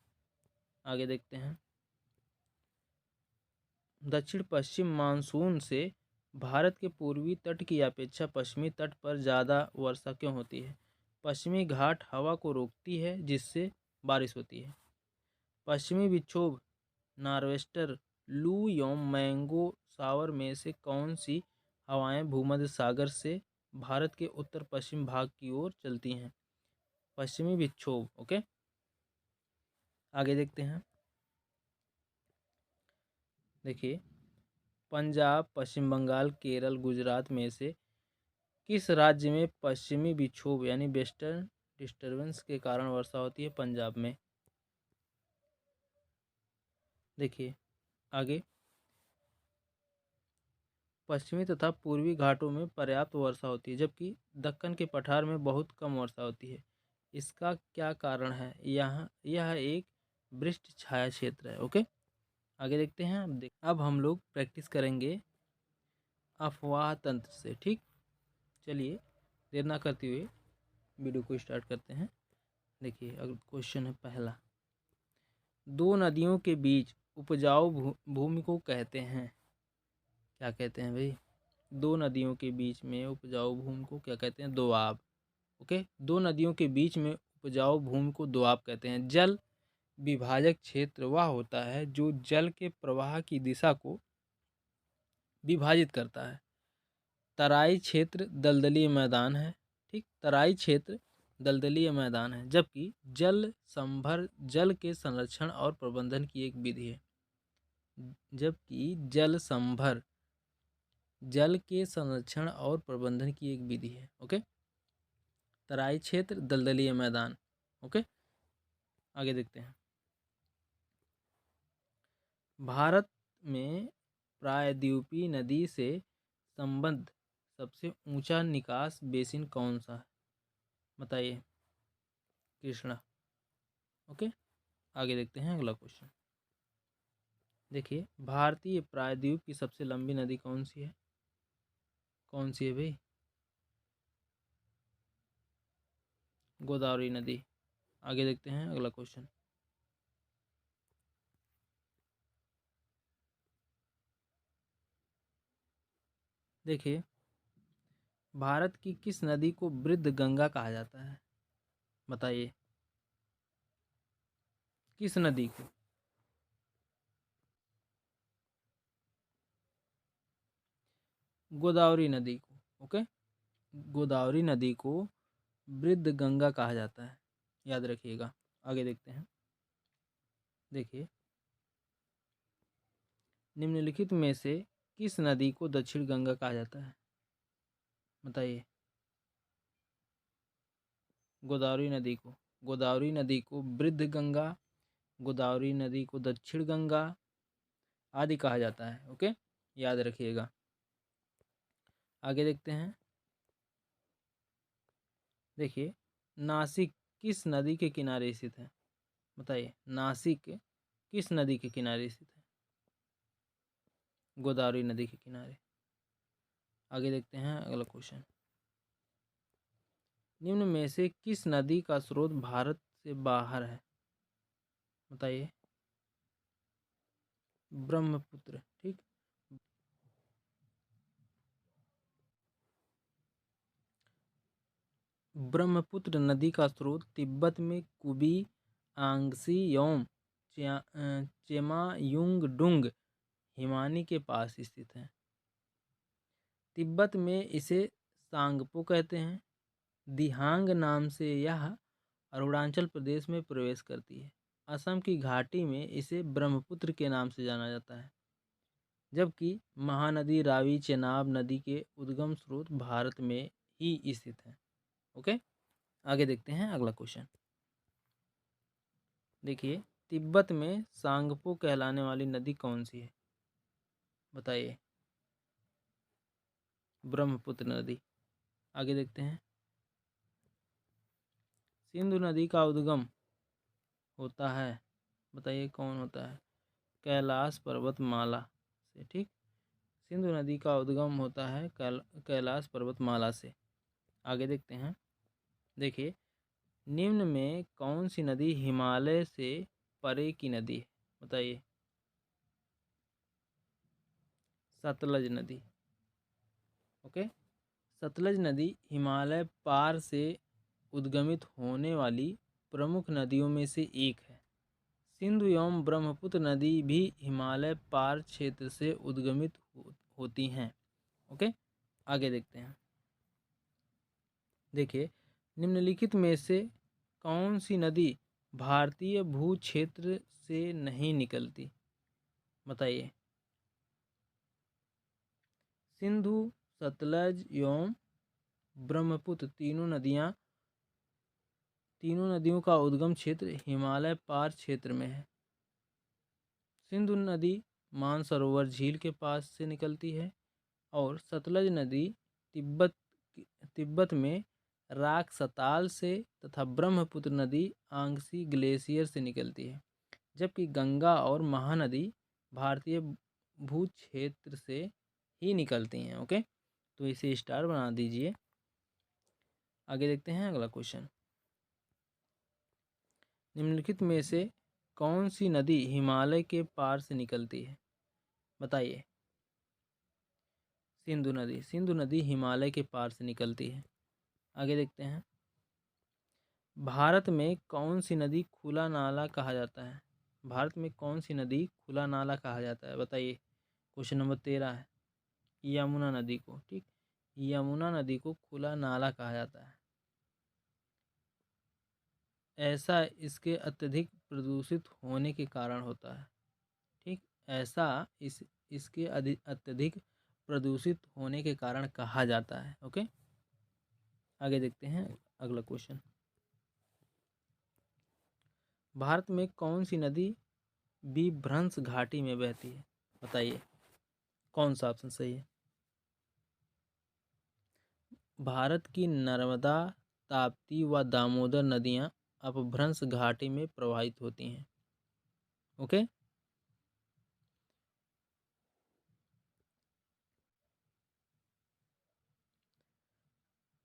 आगे देखते हैं। दक्षिण पश्चिम मानसून से भारत के पूर्वी तट की अपेक्षा पश्चिमी तट पर ज़्यादा वर्षा क्यों होती है? पश्चिमी घाट हवा को रोकती है जिससे बारिश होती है। पश्चिमी विक्षोभ नॉर्वेस्टर लू एवं मैंगो सावर में से कौन सी हवाएं भूमध्य सागर से भारत के उत्तर पश्चिम भाग की ओर चलती हैं? पश्चिमी विक्षोभ। ओके। आगे देखते हैं। देखिए, पंजाब, पश्चिम बंगाल, केरल, गुजरात में से किस राज्य में पश्चिमी विक्षोभ यानी वेस्टर्न डिस्टर्बेंस के कारण वर्षा होती है? पंजाब में। देखिए आगे, पश्चिमी तथा पूर्वी घाटों में पर्याप्त वर्षा होती है जबकि दक्कन के पठार में बहुत कम वर्षा होती है। इसका क्या कारण है? यहाँ यह एक वृष्टि छाया क्षेत्र है। ओके। आगे देखते हैं। अब हम लोग प्रैक्टिस करेंगे अफवाह तंत्र से। ठीक, चलिए देर ना करते हुए वीडियो को स्टार्ट करते हैं। देखिए अगर क्वेश्चन है पहला, दो नदियों के बीच उपजाऊ भूमि को कहते हैं? क्या कहते हैं भाई? दो नदियों के बीच में उपजाऊ भूमि को क्या कहते हैं? दोआब। ओके। दो नदियों के बीच में उपजाऊ भूमि को दोआब कहते हैं। जल विभाजक क्षेत्र वह होता है जो जल के प्रवाह की दिशा को विभाजित करता है। तराई क्षेत्र दलदली मैदान है। ठीक, तराई क्षेत्र दलदली मैदान है जबकि जल संभर जल के संरक्षण और प्रबंधन की एक विधि है। जबकि जल संभर जल के संरक्षण और प्रबंधन की एक विधि है। ओके। तराई क्षेत्र दलदलीय मैदान। ओके। आगे देखते हैं। भारत में प्रायद्वीपीय नदी से संबद्ध सबसे ऊंचा निकास बेसिन कौन सा है? बताइए। कृष्णा। ओके। आगे देखते हैं अगला क्वेश्चन। देखिए, भारतीय प्रायद्वीप की सबसे लंबी नदी कौन सी है? कौन सी है भाई? गोदावरी नदी। आगे देखते हैं अगला क्वेश्चन। देखिए, भारत की किस नदी को वृद्ध गंगा कहा जाता है? बताइए। किस नदी को? गोदावरी नदी को। ओके। गोदावरी नदी को वृद्ध गंगा कहा जाता है, याद रखिएगा। आगे देखते हैं। देखिए, निम्नलिखित में से किस नदी को दक्षिण गंगा कहा जाता है? बताइए। गोदावरी नदी को। गोदावरी नदी को वृद्ध गंगा, गोदावरी नदी को दक्षिण गंगा आदि कहा जाता है। ओके, याद रखिएगा। आगे देखते हैं। देखिए, नासिक किस नदी के किनारे स्थित है? बताइए, नासिक किस नदी के किनारे स्थित है? गोदावरी नदी के किनारे। आगे देखते हैं अगला क्वेश्चन। निम्न में से किस नदी का स्रोत भारत से बाहर है? बताइए। ब्रह्मपुत्र। ठीक, ब्रह्मपुत्र नदी का स्रोत तिब्बत में कुबी, आंग्सी योम, चेमायुंगडुंग हिमानी के पास स्थित है। तिब्बत में इसे सांगपो कहते हैं। दिहांग नाम से यह अरुणाचल प्रदेश में प्रवेश करती है। असम की घाटी में इसे ब्रह्मपुत्र के नाम से जाना जाता है, जबकि महानदी रावी चेनाब नदी के उद्गम स्रोत भारत में ही स्थित हैं। ओके, आगे देखते हैं अगला क्वेश्चन। देखिए, तिब्बत में सांगपो कहलाने वाली नदी कौन सी है? बताइए। ब्रह्मपुत्र नदी। आगे देखते हैं। सिंधु नदी का उद्गम होता है, बताइए कौन होता है? कैलाश पर्वतमाला से। ठीक, सिंधु नदी का उद्गम होता है कैलाश पर्वतमाला से। आगे देखते हैं। देखिए, निम्न में कौन सी नदी हिमालय से परे की नदी है? बताइए। सतलज नदी। ओके, सतलज नदी हिमालय पार से उद्गमित होने वाली प्रमुख नदियों में से एक है। सिंधु एवं ब्रह्मपुत्र नदी भी हिमालय पार क्षेत्र से उद्गमित होती हैं। ओके, आगे देखते हैं। देखिए, निम्नलिखित में से कौन सी नदी भारतीय भू क्षेत्र से नहीं निकलती? बताइए। सिंधु, सतलज एवं ब्रह्मपुत्र तीनों नदियों का उद्गम क्षेत्र हिमालय पार क्षेत्र में है। सिंधु नदी मानसरोवर झील के पास से निकलती है और सतलज नदी तिब्बत तिब्बत में राक सताल से तथा ब्रह्मपुत्र नदी आंगसी ग्लेशियर से निकलती है, जबकि गंगा और महानदी भारतीय भू क्षेत्र से ही निकलती हैं। ओके, तो इसे स्टार बना दीजिए। आगे देखते हैं अगला क्वेश्चन। निम्नलिखित में से कौन सी नदी हिमालय के पार से निकलती है? बताइए। सिंधु नदी। सिंधु नदी हिमालय के पार से निकलती है। आगे देखते हैं। भारत में कौन सी नदी खुला नाला कहा जाता है? भारत में कौन सी नदी खुला नाला कहा जाता है? बताइए। क्वेश्चन नंबर 13 है। यमुना नदी को। ठीक, यमुना नदी को खुला नाला कहा जाता है। ऐसा इसके अत्यधिक प्रदूषित होने के कारण होता है। ठीक, ऐसा इसके अत्यधिक प्रदूषित होने के कारण कहा जाता है। ओके, आगे देखते हैं अगला क्वेश्चन। भारत में कौन सी नदी विभ्रंश घाटी में बहती है? बताइए, कौन सा ऑप्शन सही है? भारत की नर्मदा, ताप्ती व दामोदर नदियां अपभ्रंश घाटी में प्रवाहित होती हैं। ओके,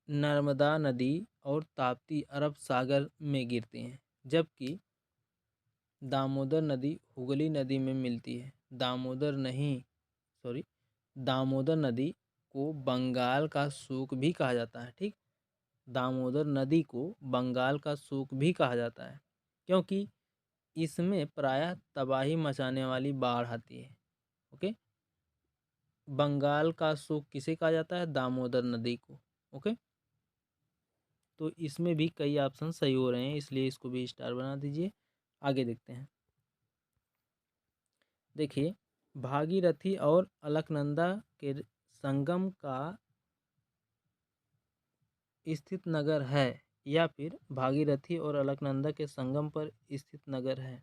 नर्मदा नदी और ताप्ती अरब सागर में गिरती हैं, जबकि दामोदर नदी हुगली नदी में मिलती है। दामोदर नदी को बंगाल का सूख भी कहा जाता है। ठीक, दामोदर नदी को बंगाल का सूख भी कहा जाता है, क्योंकि इसमें प्रायः तबाही मचाने वाली बाढ़ आती है। ओके, बंगाल का सूख किसे कहा जाता है? दामोदर नदी को। ओके, तो इसमें भी कई ऑप्शन सही हो रहे हैं, इसलिए इसको भी स्टार बना दीजिए। आगे देखते हैं। देखिए, भागीरथी और अलकनंदा के संगम का स्थित नगर है या फिर भागीरथी और अलकनंदा के संगम पर स्थित नगर है?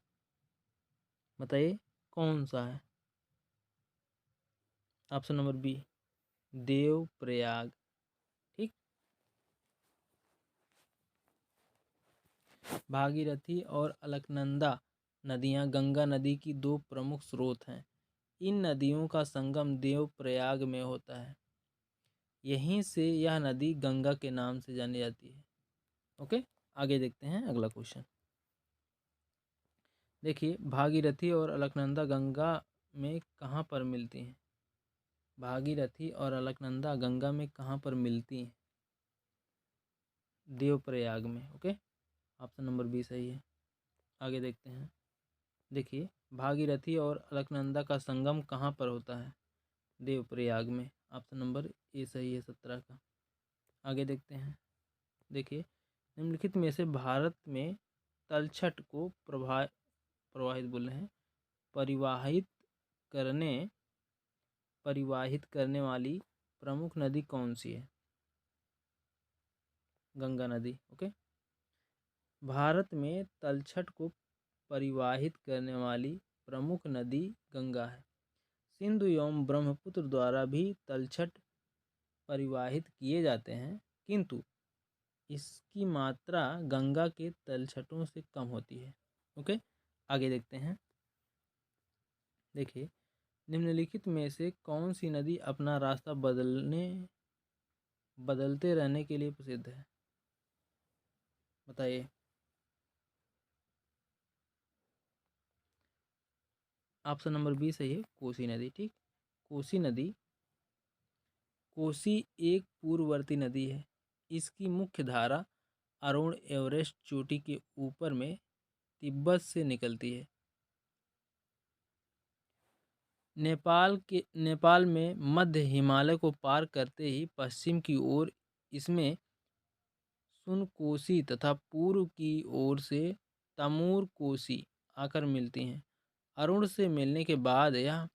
बताइए कौन सा है? Option number B, Devprayag. ठीक, भागीरथी और अलकनंदा नदियां गंगा नदी की दो प्रमुख स्रोत हैं। इन नदियों का संगम देवप्रयाग में होता है। यहीं से यह नदी गंगा के नाम से जानी जाती है। ओके, आगे देखते हैं अगला क्वेश्चन। देखिए, भागीरथी और अलकनंदा गंगा में कहाँ पर मिलती हैं? भागीरथी और अलकनंदा गंगा में कहाँ पर मिलती हैं? देवप्रयाग में। ओके, ऑप्शन नंबर बी सही है। आगे देखते हैं। देखिए, भागीरथी और अलकनंदा का संगम कहाँ पर होता है? देवप्रयाग में। ऑप्शन नंबर ए सही है 17 का। आगे देखते हैं। देखिए, निम्नलिखित में से भारत में तलछट को प्रवाहित बोल रहे हैं परिवाहित करने वाली प्रमुख नदी कौन सी है? गंगा नदी। ओके, भारत में तलछट को परिवाहित करने वाली प्रमुख नदी गंगा है। सिंधु एवं ब्रह्मपुत्र द्वारा भी तलछट परिवाहित किए जाते हैं, किंतु इसकी मात्रा गंगा के तलछटों से कम होती है। ओके, आगे देखते हैं। देखिए, निम्नलिखित में से कौन सी नदी अपना रास्ता बदलते रहने के लिए प्रसिद्ध है? बताइए। ऑप्शन नंबर बी सही है, कोसी नदी। ठीक, कोसी नदी। कोसी एक पूर्ववर्ती नदी है। इसकी मुख्य धारा अरुण एवरेस्ट चोटी के ऊपर में तिब्बत से निकलती है। नेपाल में मध्य हिमालय को पार करते ही पश्चिम की ओर इसमें सुनकोसी तथा पूर्व की ओर से तमूर कोसी आकर मिलती हैं। अरुण से मिलने के बाद यह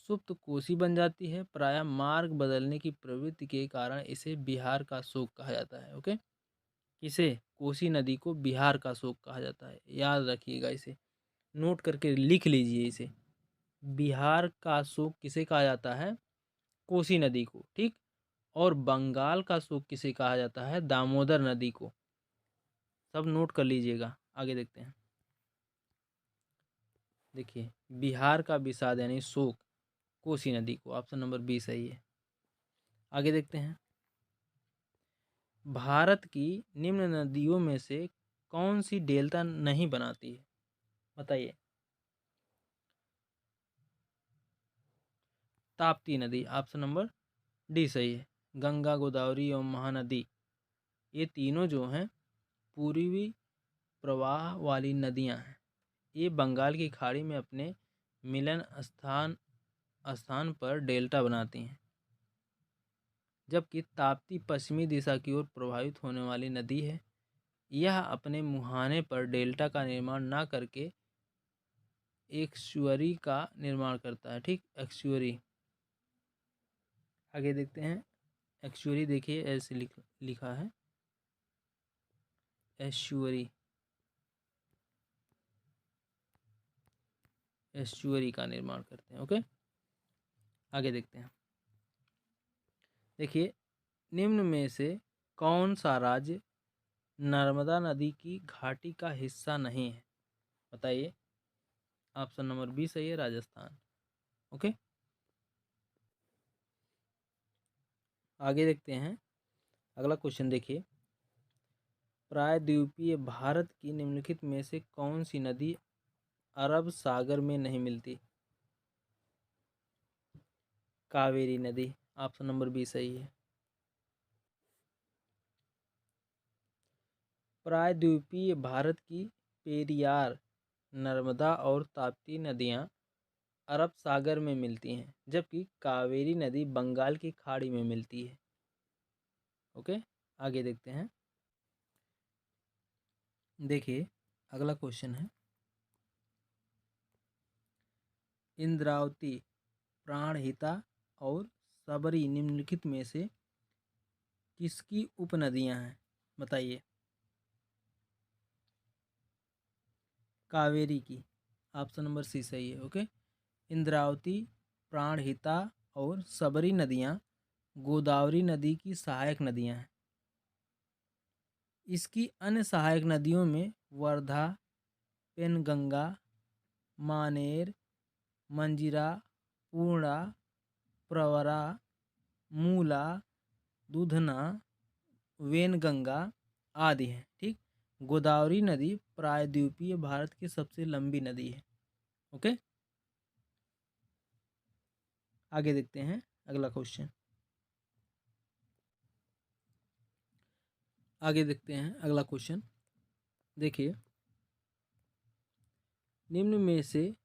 सुप्त कोसी बन जाती है। प्रायः मार्ग बदलने की प्रवृत्ति के कारण इसे बिहार का शोक कहा जाता है। ओके, किसे? कोसी नदी को बिहार का शोक कहा जाता है। याद रखिएगा, इसे नोट करके लिख लीजिए इसे। बिहार का शोक किसे कहा जाता है? कोसी नदी को। ठीक, और बंगाल का शोक किसे कहा जाता है? दामोदर नदी को। सब नोट कर लीजिएगा। आगे देखते हैं। देखिए, बिहार का विषाद यानी शोक कोसी नदी को। ऑप्शन नंबर बी सही है। आगे देखते हैं। भारत की निम्न नदियों में से कौन सी डेल्टा नहीं बनाती है? बताइए। ताप्ती नदी। ऑप्शन नंबर डी सही है। गंगा, गोदावरी और महानदी, ये तीनों जो हैं पूर्वी प्रवाह वाली नदियां हैं। ये बंगाल की खाड़ी में अपने मिलन स्थान पर डेल्टा बनाती हैं, जबकि ताप्ती पश्चिमी दिशा की ओर प्रवाहित होने वाली नदी है। यह अपने मुहाने पर डेल्टा का निर्माण ना करके एक्सुअरी का निर्माण करता है। ठीक, एक्सुअरी। आगे देखते हैं। एक्सुअरी देखिए ऐसे लिखा है, एस्चुअरी। एस्चुअरी का निर्माण करते हैं। ओके, आगे देखते हैं। देखिए, निम्न में से कौन सा राज्य नर्मदा नदी की घाटी का हिस्सा नहीं है? बताइए। ऑप्शन नंबर बी सही है, राजस्थान। ओके, आगे देखते हैं। अगला क्वेश्चन देखिए, प्रायद्वीपीय भारत की निम्नलिखित में से कौन सी नदी अरब सागर में नहीं मिलती? कावेरी नदी। ऑप्शन नंबर बी सही है। प्रायद्वीपीय भारत की पेरियार, नर्मदा और ताप्ती नदियाँ अरब सागर में मिलती हैं, जबकि कावेरी नदी बंगाल की खाड़ी में मिलती है। ओके, आगे देखते हैं। देखिए, अगला क्वेश्चन है, इंद्रावती, प्राणहिता और सबरी निम्नलिखित में से किसकी उपनदियां हैं? बताइए। कावेरी की। ऑप्शन नंबर सी सही है। ओके, इंद्रावती, प्राणहिता और सबरी नदियां गोदावरी नदी की सहायक नदियां हैं। इसकी अन्य सहायक नदियों में वर्धा, पेनगंगा, मानेर, मंजीरा, पूर्णा, प्रवरा, मूला, दूधना, वेनगंगा आदि हैं। ठीक, गोदावरी नदी प्रायद्वीपीय भारत की सबसे लंबी नदी है। ओके, आगे देखते हैं अगला क्वेश्चन। आगे देखते हैं अगला क्वेश्चन। देखिए, निम्न में से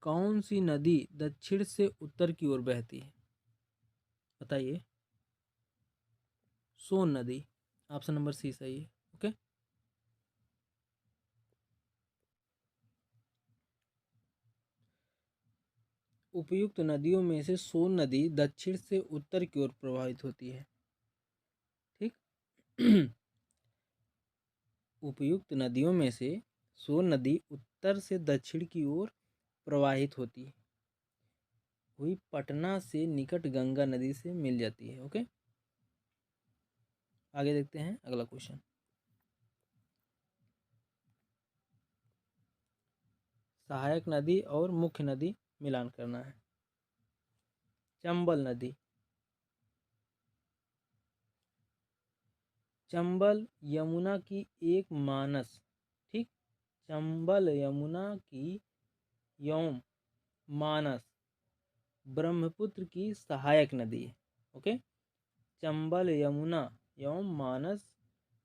कौन सी नदी दक्षिण से उत्तर की ओर बहती है? बताइए। सोन नदी, ऑप्शन नंबर सी सही है। ओके, उपयुक्त नदियों में से सोन नदी दक्षिण से उत्तर की ओर प्रवाहित होती है। ठीक उपयुक्त नदियों में से सोन नदी उत्तर से दक्षिण की ओर प्रवाहित होती हुई पटना से निकट गंगा नदी से मिल जाती है। ओके, आगे देखते हैं अगला क्वेश्चन। सहायक नदी और मुख्य नदी मिलान करना है। चंबल नदी, चंबल यमुना की एक मानस, ठीक, चंबल यमुना की यौम मानस ब्रह्मपुत्र की सहायक नदी है। ओके, चंबल यमुना यौम मानस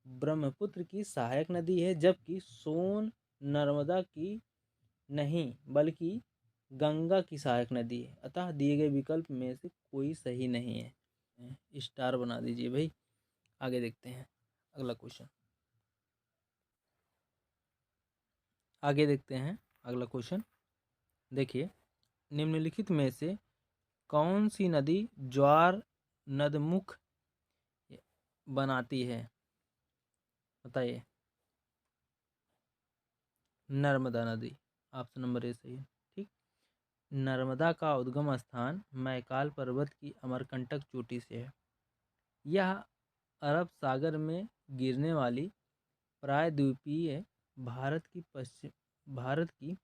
ब्रह्मपुत्र की सहायक नदी है, जबकि सोन नर्मदा की नहीं बल्कि गंगा की सहायक नदी है। अतः दिए गए विकल्प में से कोई सही नहीं है। स्टार बना दीजिए भाई। आगे देखते हैं अगला क्वेश्चन। आगे देखते हैं अगला क्वेश्चन। देखिए, निम्नलिखित में से कौन सी नदी ज्वार नदमुख बनाती है? बताइए। नर्मदा नदी, ऑप्शन नंबर ए सही है। ठीक, नर्मदा का उद्गम स्थान मैकाल पर्वत की अमरकंटक चोटी से है। यह अरब सागर में गिरने वाली प्रायद्वीपीय भारत की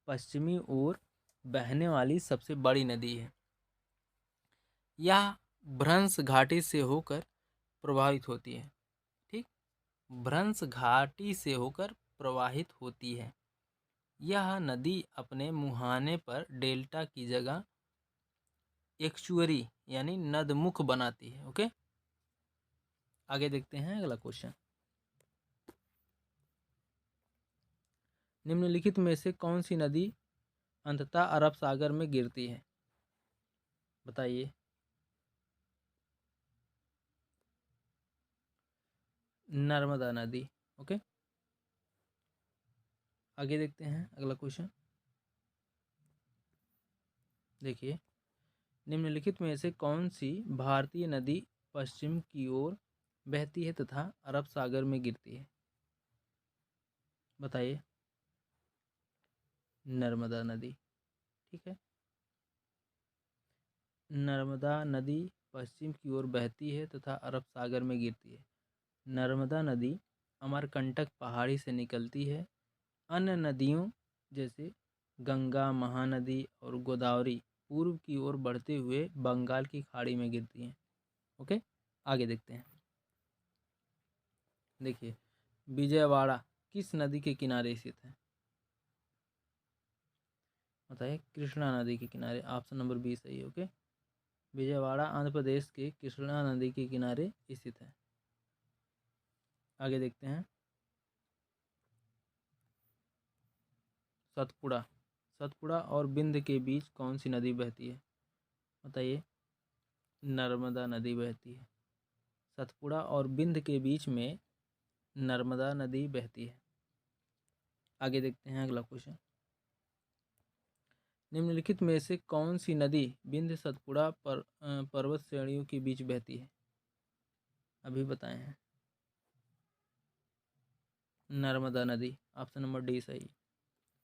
पश्चिमी ओर बहने वाली सबसे बड़ी नदी है। यह भ्रंश घाटी से होकर प्रवाहित होती है। ठीक, भ्रंश घाटी से होकर प्रवाहित होती है। यह नदी अपने मुहाने पर डेल्टा की जगह एक्चुअरी यानी नदमुख बनाती है। ओके, आगे देखते हैं अगला क्वेश्चन। निम्नलिखित में से कौन सी नदी अंततः अरब सागर में गिरती है? बताइए। नर्मदा नदी। ओके, आगे देखते हैं अगला क्वेश्चन। देखिए, निम्नलिखित में से कौन सी भारतीय नदी पश्चिम की ओर बहती है तथा अरब सागर में गिरती है? बताइए। नर्मदा नदी। ठीक है, नर्मदा नदी पश्चिम की ओर बहती है तथा अरब सागर में गिरती है। नर्मदा नदी अमरकंटक पहाड़ी से निकलती है। अन्य नदियों जैसे गंगा, महानदी और गोदावरी पूर्व की ओर बढ़ते हुए बंगाल की खाड़ी में गिरती हैं। ओके, आगे देखते हैं। देखिए, विजयवाड़ा किस नदी के किनारे स्थित है? बताइए। कृष्णा नदी के किनारे, ऑप्शन नंबर बी सही है। ओके, विजयवाड़ा आंध्र प्रदेश के कृष्णा नदी के किनारे स्थित है। आगे देखते हैं। सतपुड़ा, सतपुड़ा और बिंद के बीच कौन सी नदी बहती है? बताइए। नर्मदा नदी बहती है। सतपुड़ा और बिंद के बीच में नर्मदा नदी बहती है। आगे देखते हैं अगला क्वेश्चन। निम्नलिखित में से कौन सी नदी बिंद सतपुड़ा पर्वत श्रेणियों के बीच बहती है? अभी बताए हैं। नर्मदा नदी, ऑप्शन नंबर डी सही।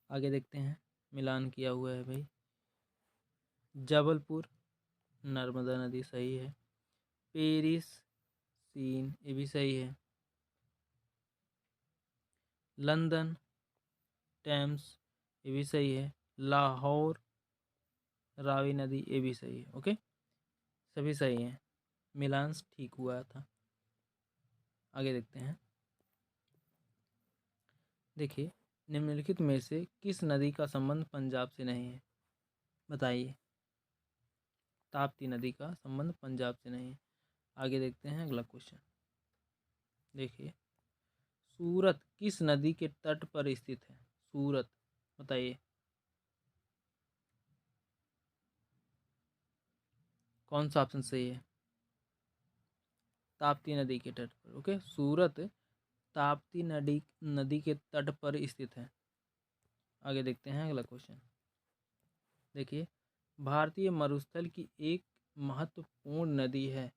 आगे देखते हैं, मिलान किया हुआ है भाई। जबलपुर, नर्मदा नदी सही है। पेरिस, सीन, ये भी सही है। लंदन, टेम्स, ये भी सही है। लाहौर, रावी नदी, ये भी सही है। ओके, सभी सही हैं, मिलान ठीक हुआ था। आगे देखते हैं। देखिए, निम्नलिखित में से किस नदी का संबंध पंजाब से नहीं है? बताइए। ताप्ती नदी का संबंध पंजाब से नहीं है। आगे देखते हैं अगला क्वेश्चन। देखिए, सूरत किस नदी के तट पर स्थित है? सूरत, बताइए। कौन सा ऑप्शन सही है? ताप्ती नदी के तट पर। ओके, सूरत ताप्ती नदी के तट पर स्थित है। आगे देखते हैं अगला क्वेश्चन। देखिए, भारतीय मरुस्थल की एक महत्वपूर्ण नदी है,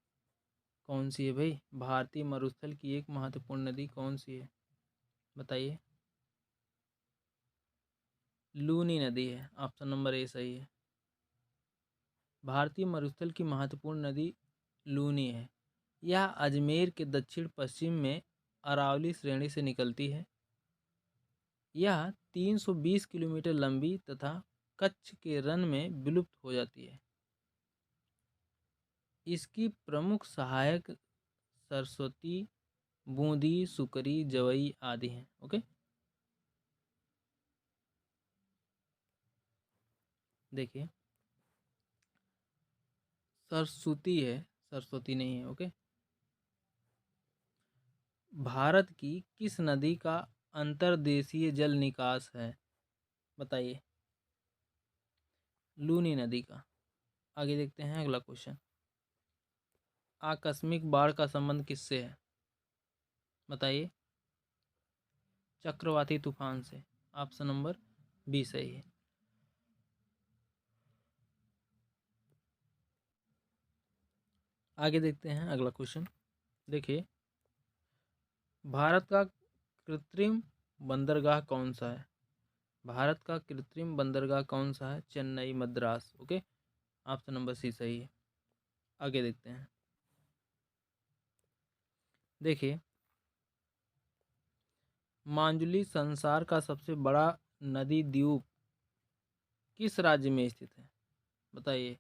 कौन सी है भाई? भारतीय मरुस्थल की एक महत्वपूर्ण नदी कौन सी है? बताइए। लूनी नदी है, ऑप्शन नंबर ए सही है। भारतीय मरुस्थल की महत्वपूर्ण नदी लूनी है। यह अजमेर के दक्षिण पश्चिम में अरावली श्रेणी से निकलती है। यह 320 किलोमीटर लंबी तथा कच्छ के रन में विलुप्त हो जाती है। इसकी प्रमुख सहायक सरस्वती, बूंदी, सुकरी, जवई आदि हैं। ओके, देखिए, सरस्वती है, सरस्वती नहीं है। ओके, भारत की किस नदी का अंतर्देशीय जल निकास है? बताइए। लूनी नदी का। आगे देखते हैं अगला क्वेश्चन। आकस्मिक बाढ़ का संबंध किससे है? बताइए। चक्रवाती तूफान से, ऑप्शन नंबर बी सही है। आगे देखते हैं अगला क्वेश्चन। देखिए, भारत का कृत्रिम बंदरगाह कौन सा है? भारत का कृत्रिम बंदरगाह कौन सा है? Chennai, Madras. Okay, option number C सही है। आगे देखते हैं। देखिए, माजुली संसार का सबसे बड़ा नदी द्वीप किस राज्य में स्थित है? बताइए।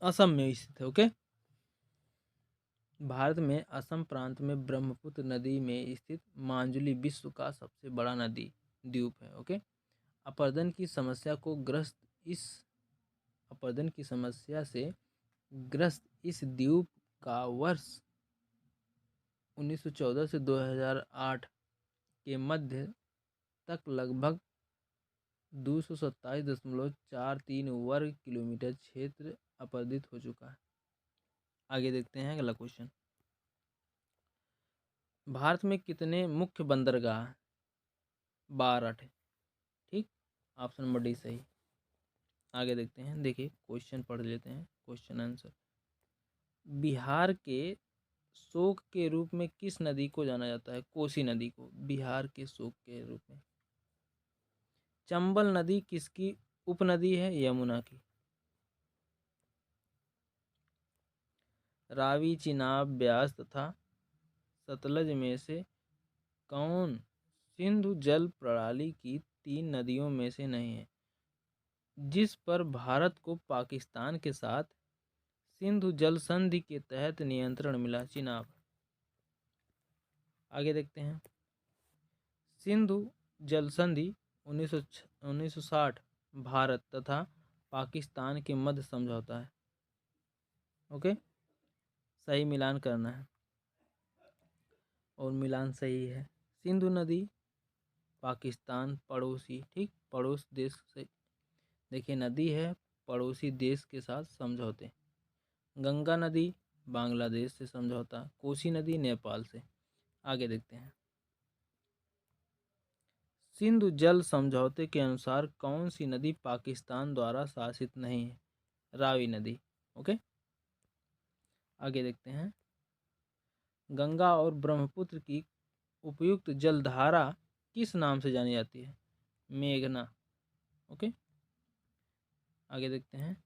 असम में स्थित है। ओके, भारत में असम प्रांत में ब्रह्मपुत्र नदी में स्थित माजुली विश्व का सबसे बड़ा नदी द्वीप है। ओके, अपरदन की समस्या को ग्रस्त इस अपरदन की समस्या से ग्रस्त इस द्वीप का वर्ष 1914 से 2008 के मध्य तक लगभग 227.43 वर्ग किलोमीटर क्षेत्र अपरदित हो चुका है। आगे देखते हैं अगला क्वेश्चन। भारत में कितने मुख्य बंदरगाह? 12 थे। ठीक, ऑप्शन नंबर डी सही। आगे देखते हैं। देखिए, क्वेश्चन पढ़ लेते हैं, क्वेश्चन आंसर। बिहार के शोक के रूप में किस नदी को जाना जाता है? कोसी नदी को बिहार के शोक के रूप में। चंबल नदी किसकी उपनदी है? यमुना की। रावी, चिनाब, ब्यास तथा सतलज में से कौन सिंधु जल प्रणाली की 3 नदियों में से नहीं है, जिस पर भारत को पाकिस्तान के साथ सिंधु जल संधि के तहत नियंत्रण मिला? चिनाब। आगे देखते हैं। सिंधु जल संधि 1960 भारत तथा पाकिस्तान के मध्य समझौता है। ओके, सही मिलान करना है और मिलान सही है। सिंधु नदी पाकिस्तान पड़ोसी, ठीक, पड़ोस देश से, देखिए, नदी है पड़ोसी देश के साथ समझौते। गंगा नदी बांग्लादेश से समझौता, कोसी नदी नेपाल से। आगे देखते हैं। सिंधु जल समझौते के अनुसार कौन सी नदी पाकिस्तान द्वारा शासित नहीं है? रावी नदी। ओके, आगे देखते हैं। गंगा और ब्रह्मपुत्र की उपयुक्त जलधारा किस नाम से जानी जाती है? मेघना। ओके, आगे देखते हैं।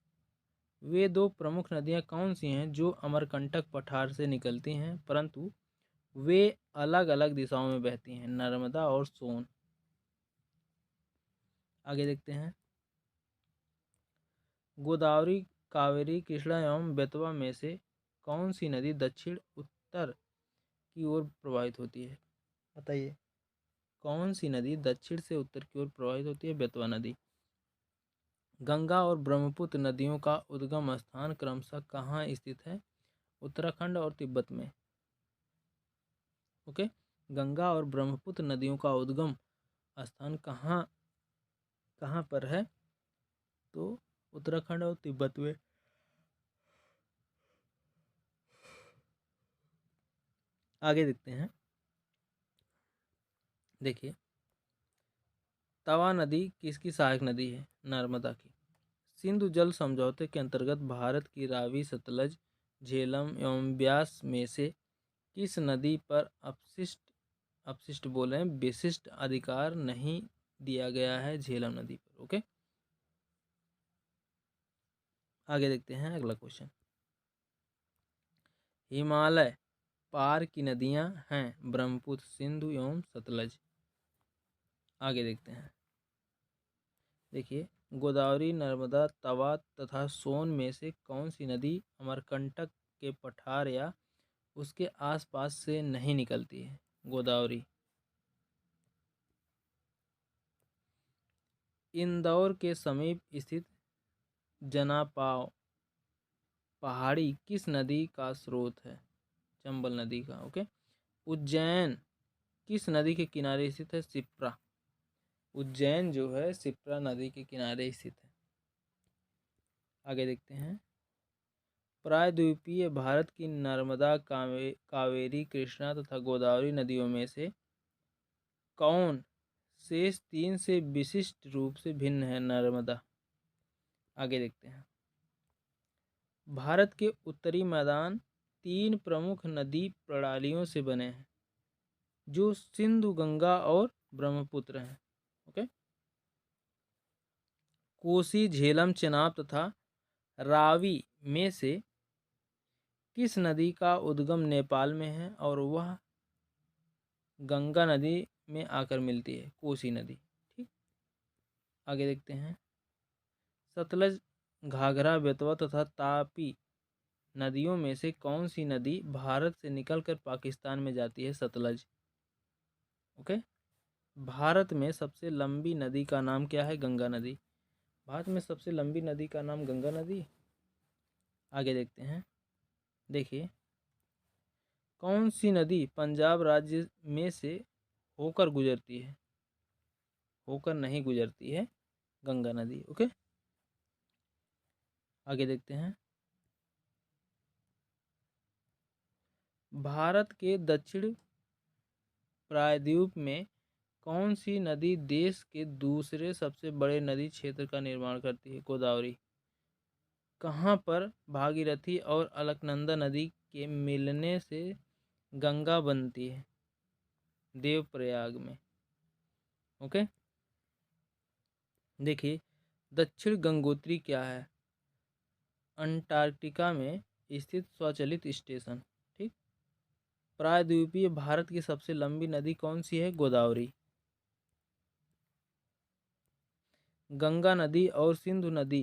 वे 2 प्रमुख नदियां कौन सी हैं जो अमरकंटक पठार से निकलती हैं परंतु वे अलग अलग दिशाओं में बहती हैं, नर्मदा और सोन। आगे देखते हैं, गोदावरी, कावेरी, कृष्णा एवं बेतवा में से कौन सी नदी दक्षिण उत्तर की ओर प्रवाहित होती है? बताइए, कौन सी नदी दक्षिण से उत्तर की ओर प्रवाहित होती है? बेतवा नदी। गंगा और ब्रह्मपुत्र नदियों का उद्गम स्थान क्रमशः कहाँ स्थित है? उत्तराखंड और तिब्बत में। ओके, गंगा और ब्रह्मपुत्र नदियों का उद्गम स्थान कहाँ कहाँ पर है? तो उत्तराखंड और तिब्बत में। आगे देखते हैं, देखिए, तवा नदी किसकी सहायक नदी है? नर्मदा की। सिंधु जल समझौते के अंतर्गत भारत की रावी, सतलज, झेलम एवं ब्यास में से किस नदी पर अपशिष्ट बोले विशिष्ट अधिकार नहीं दिया गया है? झेलम नदी पर। ओके, आगे देखते हैं अगला क्वेश्चन। हिमालय पार की नदियां हैं ब्रह्मपुत्र, सिंधु एवं सतलज। आगे देखते हैं, देखिए, गोदावरी, नर्मदा, तवा तथा सोन में से कौन सी नदी अमरकंटक के पठार या उसके आसपास से नहीं निकलती है? गोदावरी। इंदौर के समीप स्थित जनापाव पहाड़ी किस नदी का स्रोत है? चंबल नदी का। ओके, उज्जैन किस नदी के किनारे स्थित है? शिप्रा। उज्जैन जो है शिप्रा नदी के किनारे स्थित है। आगे देखते हैं, प्रायद्वीपीय भारत की नर्मदा, कावेरी, कृष्णा तथा गोदावरी नदियों में से कौन शेष तीन से विशिष्ट रूप से भिन्न है? नर्मदा। आगे देखते हैं, भारत के उत्तरी मैदान तीन प्रमुख नदी प्रणालियों से बने हैं जो सिंधु, गंगा और ब्रह्मपुत्र हैं। ओके, कोसी, झेलम, चेनाब तथा रावी में से किस नदी का उद्गम नेपाल में है और वह गंगा नदी में आकर मिलती है? कोसी नदी। ठीक, आगे देखते हैं, सतलज, घाघरा, बेतवा तथा तापी नदियों में से कौन सी नदी भारत से निकलकर पाकिस्तान में जाती है? सतलज। ओके, भारत में सबसे लंबी नदी का नाम क्या है? गंगा नदी। भारत में सबसे लंबी नदी का नाम गंगा नदी। आगे देखते हैं, देखिए, कौन सी नदी पंजाब राज्य में से होकर गुजरती है? होकर नहीं गुजरती है, गंगा नदी। ओके, आगे देखते हैं, भारत के दक्षिण प्रायद्वीप में कौन सी नदी देश के दूसरे सबसे बड़े नदी क्षेत्र का निर्माण करती है? गोदावरी। कहाँ पर भागीरथी और अलकनंदा नदी के मिलने से गंगा बनती है? देवप्रयाग में। ओके, देखिए, दक्षिण गंगोत्री क्या है? अंटार्कटिका में स्थित स्वचालित स्टेशन। ठीक, प्रायद्वीपीय भारत की सबसे लंबी नदी कौन सी है? गोदावरी। गंगा नदी और सिंधु नदी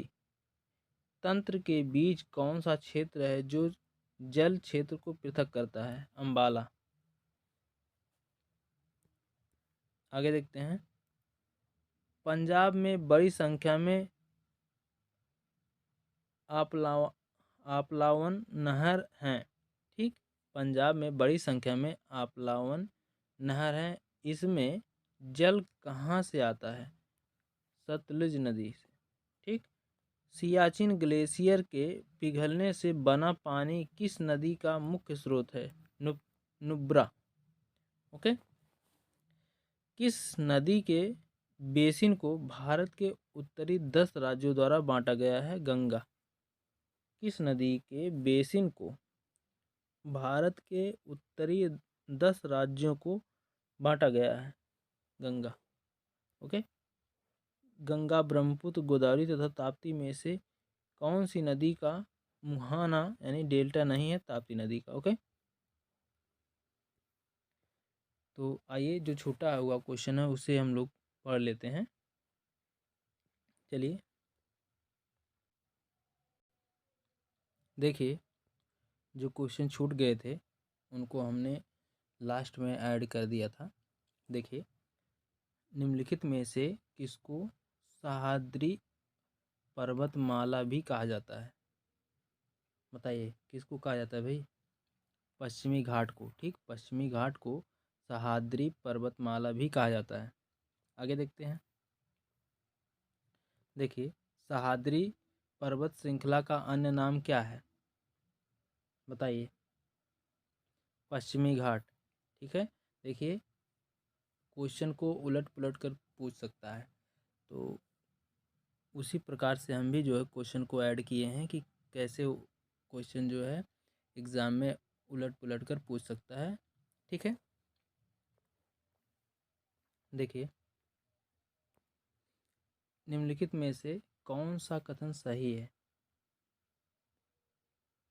तंत्र के बीच कौन सा क्षेत्र है जो जल क्षेत्र को पृथक करता है? अंबाला। आगे देखते हैं, पंजाब में बड़ी संख्या में आपलावन नहर हैं। ठीक, पंजाब में बड़ी संख्या में आपलावन नहर है, इसमें जल कहाँ से आता है? सतलुज नदी से। ठीक, सियाचिन ग्लेशियर के पिघलने से बना पानी किस नदी का मुख्य स्रोत है? नुब्रा। ओके, किस नदी के बेसिन को भारत के उत्तरी 10 राज्यों द्वारा बांटा गया है? गंगा। किस नदी के बेसिन को भारत के उत्तरी 10 राज्यों को बांटा गया है? गंगा। ओके, गंगा, ब्रह्मपुत्र, गोदावरी तथा ताप्ती में से कौन सी नदी का मुहाना यानी डेल्टा नहीं है? ताप्ती नदी का। ओके, तो आइए जो छोटा हुआ क्वेश्चन है उसे हम लोग पढ़ लेते हैं। चलिए देखिए, जो क्वेश्चन छूट गए थे उनको हमने लास्ट में ऐड कर दिया था। देखिए, निम्नलिखित में से किसको सह्याद्री पर्वतमाला भी कहा जाता है? बताइए किसको कहा जाता है भाई? पश्चिमी घाट को। ठीक, पश्चिमी घाट को सह्याद्री पर्वतमाला भी कहा जाता है। आगे देखते हैं। देखिए, सह्याद्री पर्वत श्रृंखला का अन्य नाम क्या है? बताइए। पश्चिमी घाट। ठीक है, देखिए क्वेश्चन को उलट पुलट कर पूछ सकता है, तो उसी प्रकार से हम भी जो है क्वेश्चन को ऐड किए हैं कि कैसे क्वेश्चन जो है एग्ज़ाम में उलट पुलट कर पूछ सकता है। ठीक है, देखिए निम्नलिखित में से कौन सा कथन सही है?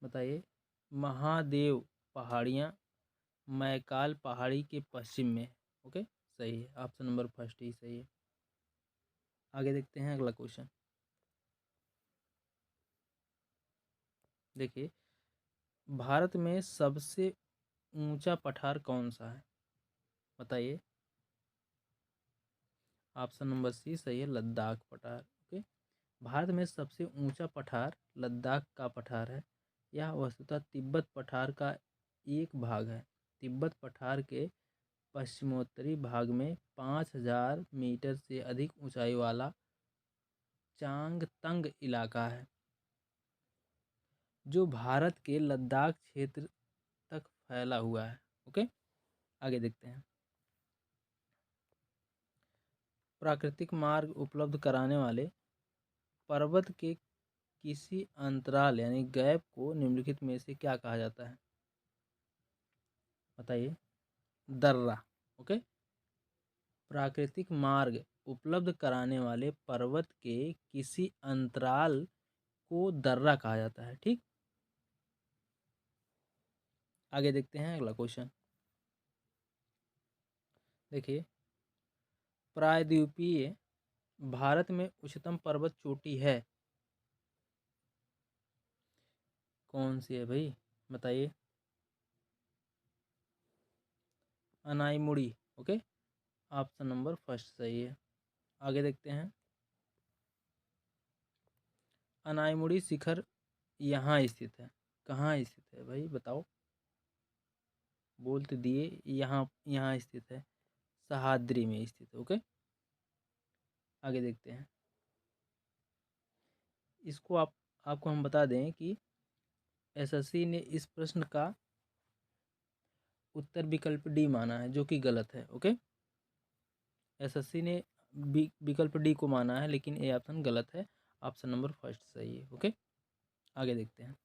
बताइए। महादेव पहाड़ियाँ मैकाल पहाड़ी के पश्चिम में। ओके, सही है, ऑप्शन नंबर फर्स्ट ही सही है। आगे देखते हैं अगला क्वेश्चन। देखिए, भारत में सबसे ऊंचा पठार कौन सा है? बताइए। ऑप्शन नंबर सी सही है, लद्दाख पठार। ओके, भारत में सबसे ऊंचा पठार लद्दाख का पठार है। यह वस्तुतः तिब्बत पठार का एक भाग है। तिब्बत पठार के पश्चिमोत्तरी भाग में 5000 मीटर से अधिक ऊंचाई वाला चांगतंग इलाका है, जो भारत के लद्दाख क्षेत्र तक फैला हुआ है। ओके, आगे देखते हैं। प्राकृतिक मार्ग उपलब्ध कराने वाले पर्वत के किसी अंतराल यानी गैप को निम्नलिखित में से क्या कहा जाता है? बताइए। दर्रा। ओके, प्राकृतिक मार्ग उपलब्ध कराने वाले पर्वत के किसी अंतराल को दर्रा कहा जाता है। ठीक, आगे देखते हैं अगला क्वेश्चन। देखिए, प्रायद्वीपीय भारत में उच्चतम पर्वत चोटी है, कौन सी है भाई? बताइए। Anamudi. Okay, option number first सही है। आगे देखते हैं। अनाईमुड़ी शिखर यहाँ स्थित है, कहाँ स्थित है भाई? बताओ, बोल तो दिए, यहाँ यहाँ स्थित है, सह्याद्री में स्थित है। ओके, आगे देखते हैं। इसको आपको हम बता दें कि एसएससी ने इस प्रश्न का उत्तर विकल्प डी माना है, जो कि गलत है। ओके, एसएससी ने विकल्प डी को माना है, लेकिन ए ऑप्शन गलत है, ऑप्शन नंबर फर्स्ट सही है। ओके, आगे देखते हैं।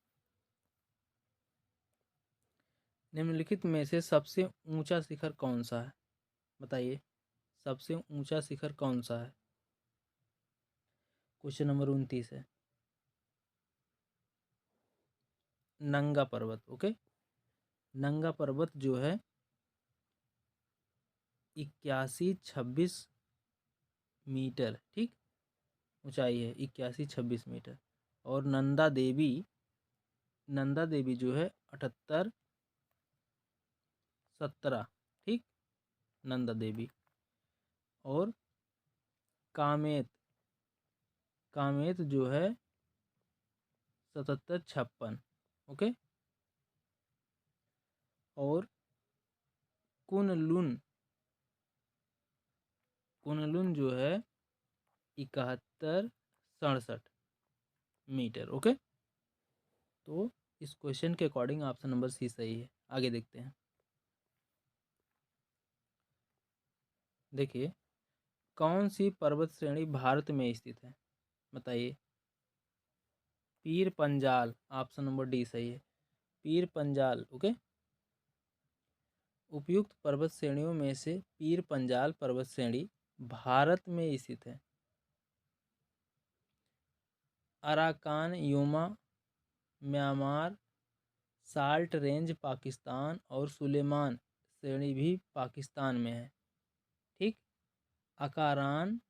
निम्नलिखित में से सबसे ऊंचा शिखर कौन सा है? बताइए, सबसे ऊंचा शिखर कौन सा है? क्वेश्चन नंबर 29 है, नंगा पर्वत। ओके, नंगा पर्वत जो है 8126 मीटर, ठीक, ऊंचाई है 8126 मीटर। और नंदा देवी जो है 7817, ठीक, नंदा देवी। और कामेत कामेत जो है 7756। ओके, और कुनलुन कुनलुन जो है 7167 मीटर। ओके, तो इस क्वेश्चन के अकॉर्डिंग ऑप्शन नंबर सी सही है। आगे देखते हैं। देखिए, कौन सी पर्वत श्रेणी भारत में स्थित है? बताइए। Pir Panjal, option number D सही है, पीर पंजाल। ओके, उपयुक्त पर्वत श्रेणियों में से पीर पंजाल पर्वत श्रेणी भारत में स्थित है। Arakan Yoma Myanmar, Salt Range Pakistan और सुलेमान श्रेणी भी पाकिस्तान में है। ठीक, अकारान,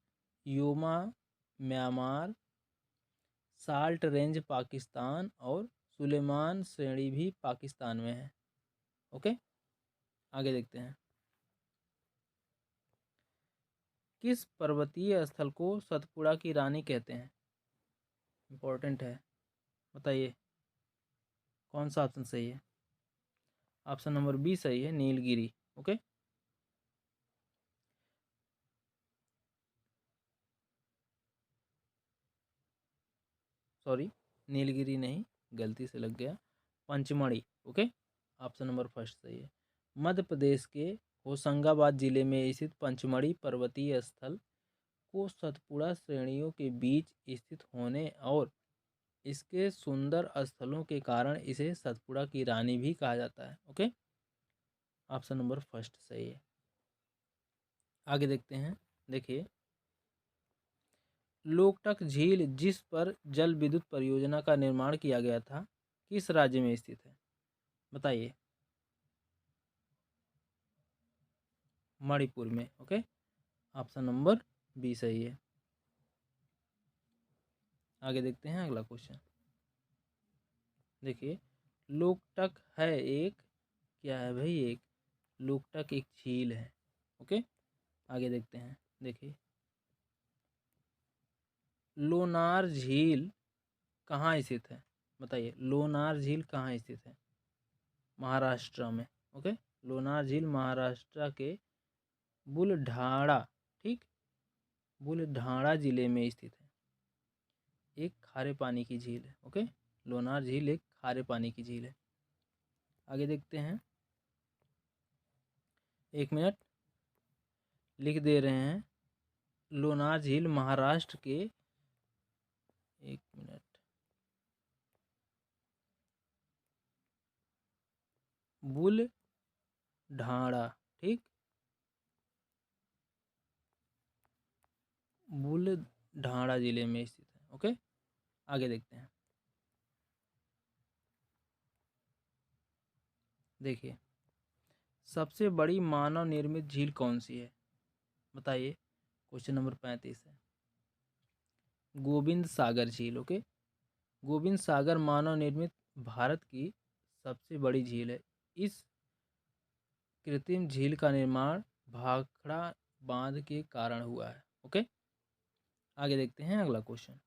Yoma Myanmar, Salt Range Pakistan और सुलेमान श्रेणी भी पाकिस्तान में है। ओके, आगे देखते हैं। किस पर्वतीय स्थल को सतपुड़ा की रानी कहते हैं? इम्पोर्टेंट है, बताइए कौन सा ऑप्शन सही है? ऑप्शन नंबर बी सही है, नीलगिरी। ओके, सॉरी, नीलगिरी नहीं, गलती से लग गया, Pachmarhi. Okay, option number first सही है। मध्य प्रदेश के होशंगाबाद जिले में स्थित पंचमढ़ी पर्वतीय स्थल को सतपुड़ा श्रेणियों के बीच स्थित होने और इसके सुंदर स्थलों के कारण इसे सतपुड़ा की रानी भी कहा जाता है। ओके, ऑप्शन नंबर फर्स्ट सही है। आगे देखते हैं। देखिए, लोकटक झील जिस पर जल विद्युत परियोजना का निर्माण किया गया था किस राज्य में स्थित है? बताइए। मणिपुर में। ओके, ऑप्शन नंबर बी सही है। आगे देखते हैं अगला क्वेश्चन। देखिए, लोकटक है एक, क्या है भाई? एक लोकटक एक झील है। ओके, आगे देखते हैं। देखिए, लोनार झील कहाँ स्थित है? बताइए, लोनार झील कहाँ स्थित है? महाराष्ट्र में। ओके, लोनार झील महाराष्ट्र के बुलढाणा, ठीक, बुलढाणा जिले में स्थित है। एक खारे पानी की झील है। ओके, लोनार झील एक खारे पानी की झील है। आगे देखते हैं, एक मिनट लिख दे रहे हैं। लोनार झील महाराष्ट्र के, एक मिनट, बुलढाणा, ठीक, बुलढाणा जिले में स्थित है। ओके, आगे देखते हैं। देखिए, सबसे बड़ी मानव निर्मित झील कौन सी है? बताइए, क्वेश्चन नंबर 35 है। गोविंद सागर झील। ओके, गोविंद सागर मानव निर्मित भारत की सबसे बड़ी झील है। इस कृत्रिम झील का निर्माण भाखड़ा बांध के कारण हुआ है। ओके, आगे देखते हैं अगला क्वेश्चन।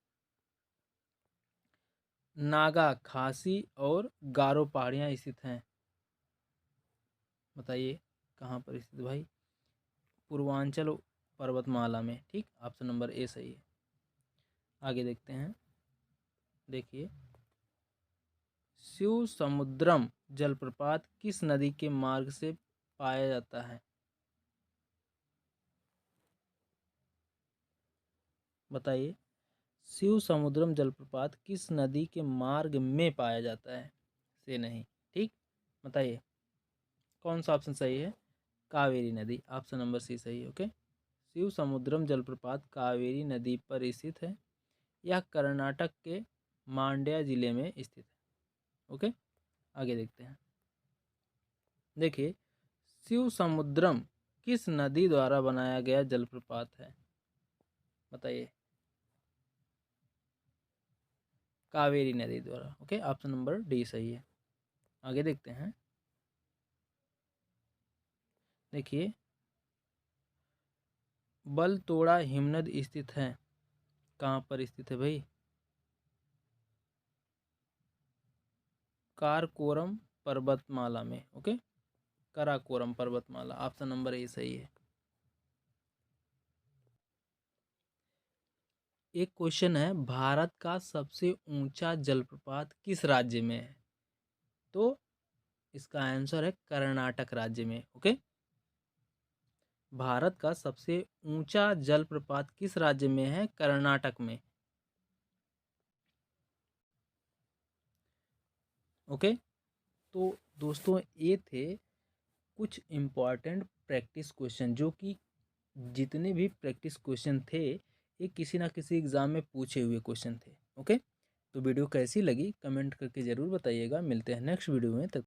नागा, खासी और गारो पहाड़ियाँ स्थित हैं। बताइए कहाँ पर स्थित भाई? पूर्वांचल पर्वतमाला में। ठीक, ऑप्शन नंबर ए सही है। आगे देखते हैं। देखिए, शिव समुद्रम जलप्रपात किस नदी के मार्ग से पाया जाता है? बताइए, शिव समुद्रम जलप्रपात किस नदी के मार्ग में पाया जाता है? से नहीं, ठीक, बताइए कौन सा ऑप्शन सही है? कावेरी नदी, ऑप्शन नंबर सी सही है। ओके, शिव समुद्रम जलप्रपात कावेरी नदी पर स्थित है। यह कर्नाटक के मांड्या जिले में स्थित है। ओके, आगे देखते हैं। देखिए, शिव समुद्रम किस नदी द्वारा बनाया गया जलप्रपात है? बताइए। कावेरी नदी द्वारा। ओके, ऑप्शन नंबर डी सही है। आगे देखते हैं। देखिए, बलतोड़ा हिमनद स्थित है, कहाँ पर स्थित है भाई? काराकोरम पर्वतमाला में। ओके, काराकोरम पर्वतमाला, ऑप्शन नंबर ए सही है। एक क्वेश्चन है, भारत का सबसे ऊंचा जलप्रपात किस राज्य में है? तो इसका आंसर है कर्नाटक राज्य में। ओके, भारत का सबसे ऊंचा जलप्रपात किस राज्य में है? कर्नाटक में। ओके, तो दोस्तों ये थे कुछ इम्पॉर्टेंट प्रैक्टिस क्वेश्चन, जो कि जितने भी प्रैक्टिस क्वेश्चन थे ये किसी ना किसी एग्ज़ाम में पूछे हुए क्वेश्चन थे। ओके, तो वीडियो कैसी लगी कमेंट करके ज़रूर बताइएगा। मिलते हैं नेक्स्ट वीडियो में, तब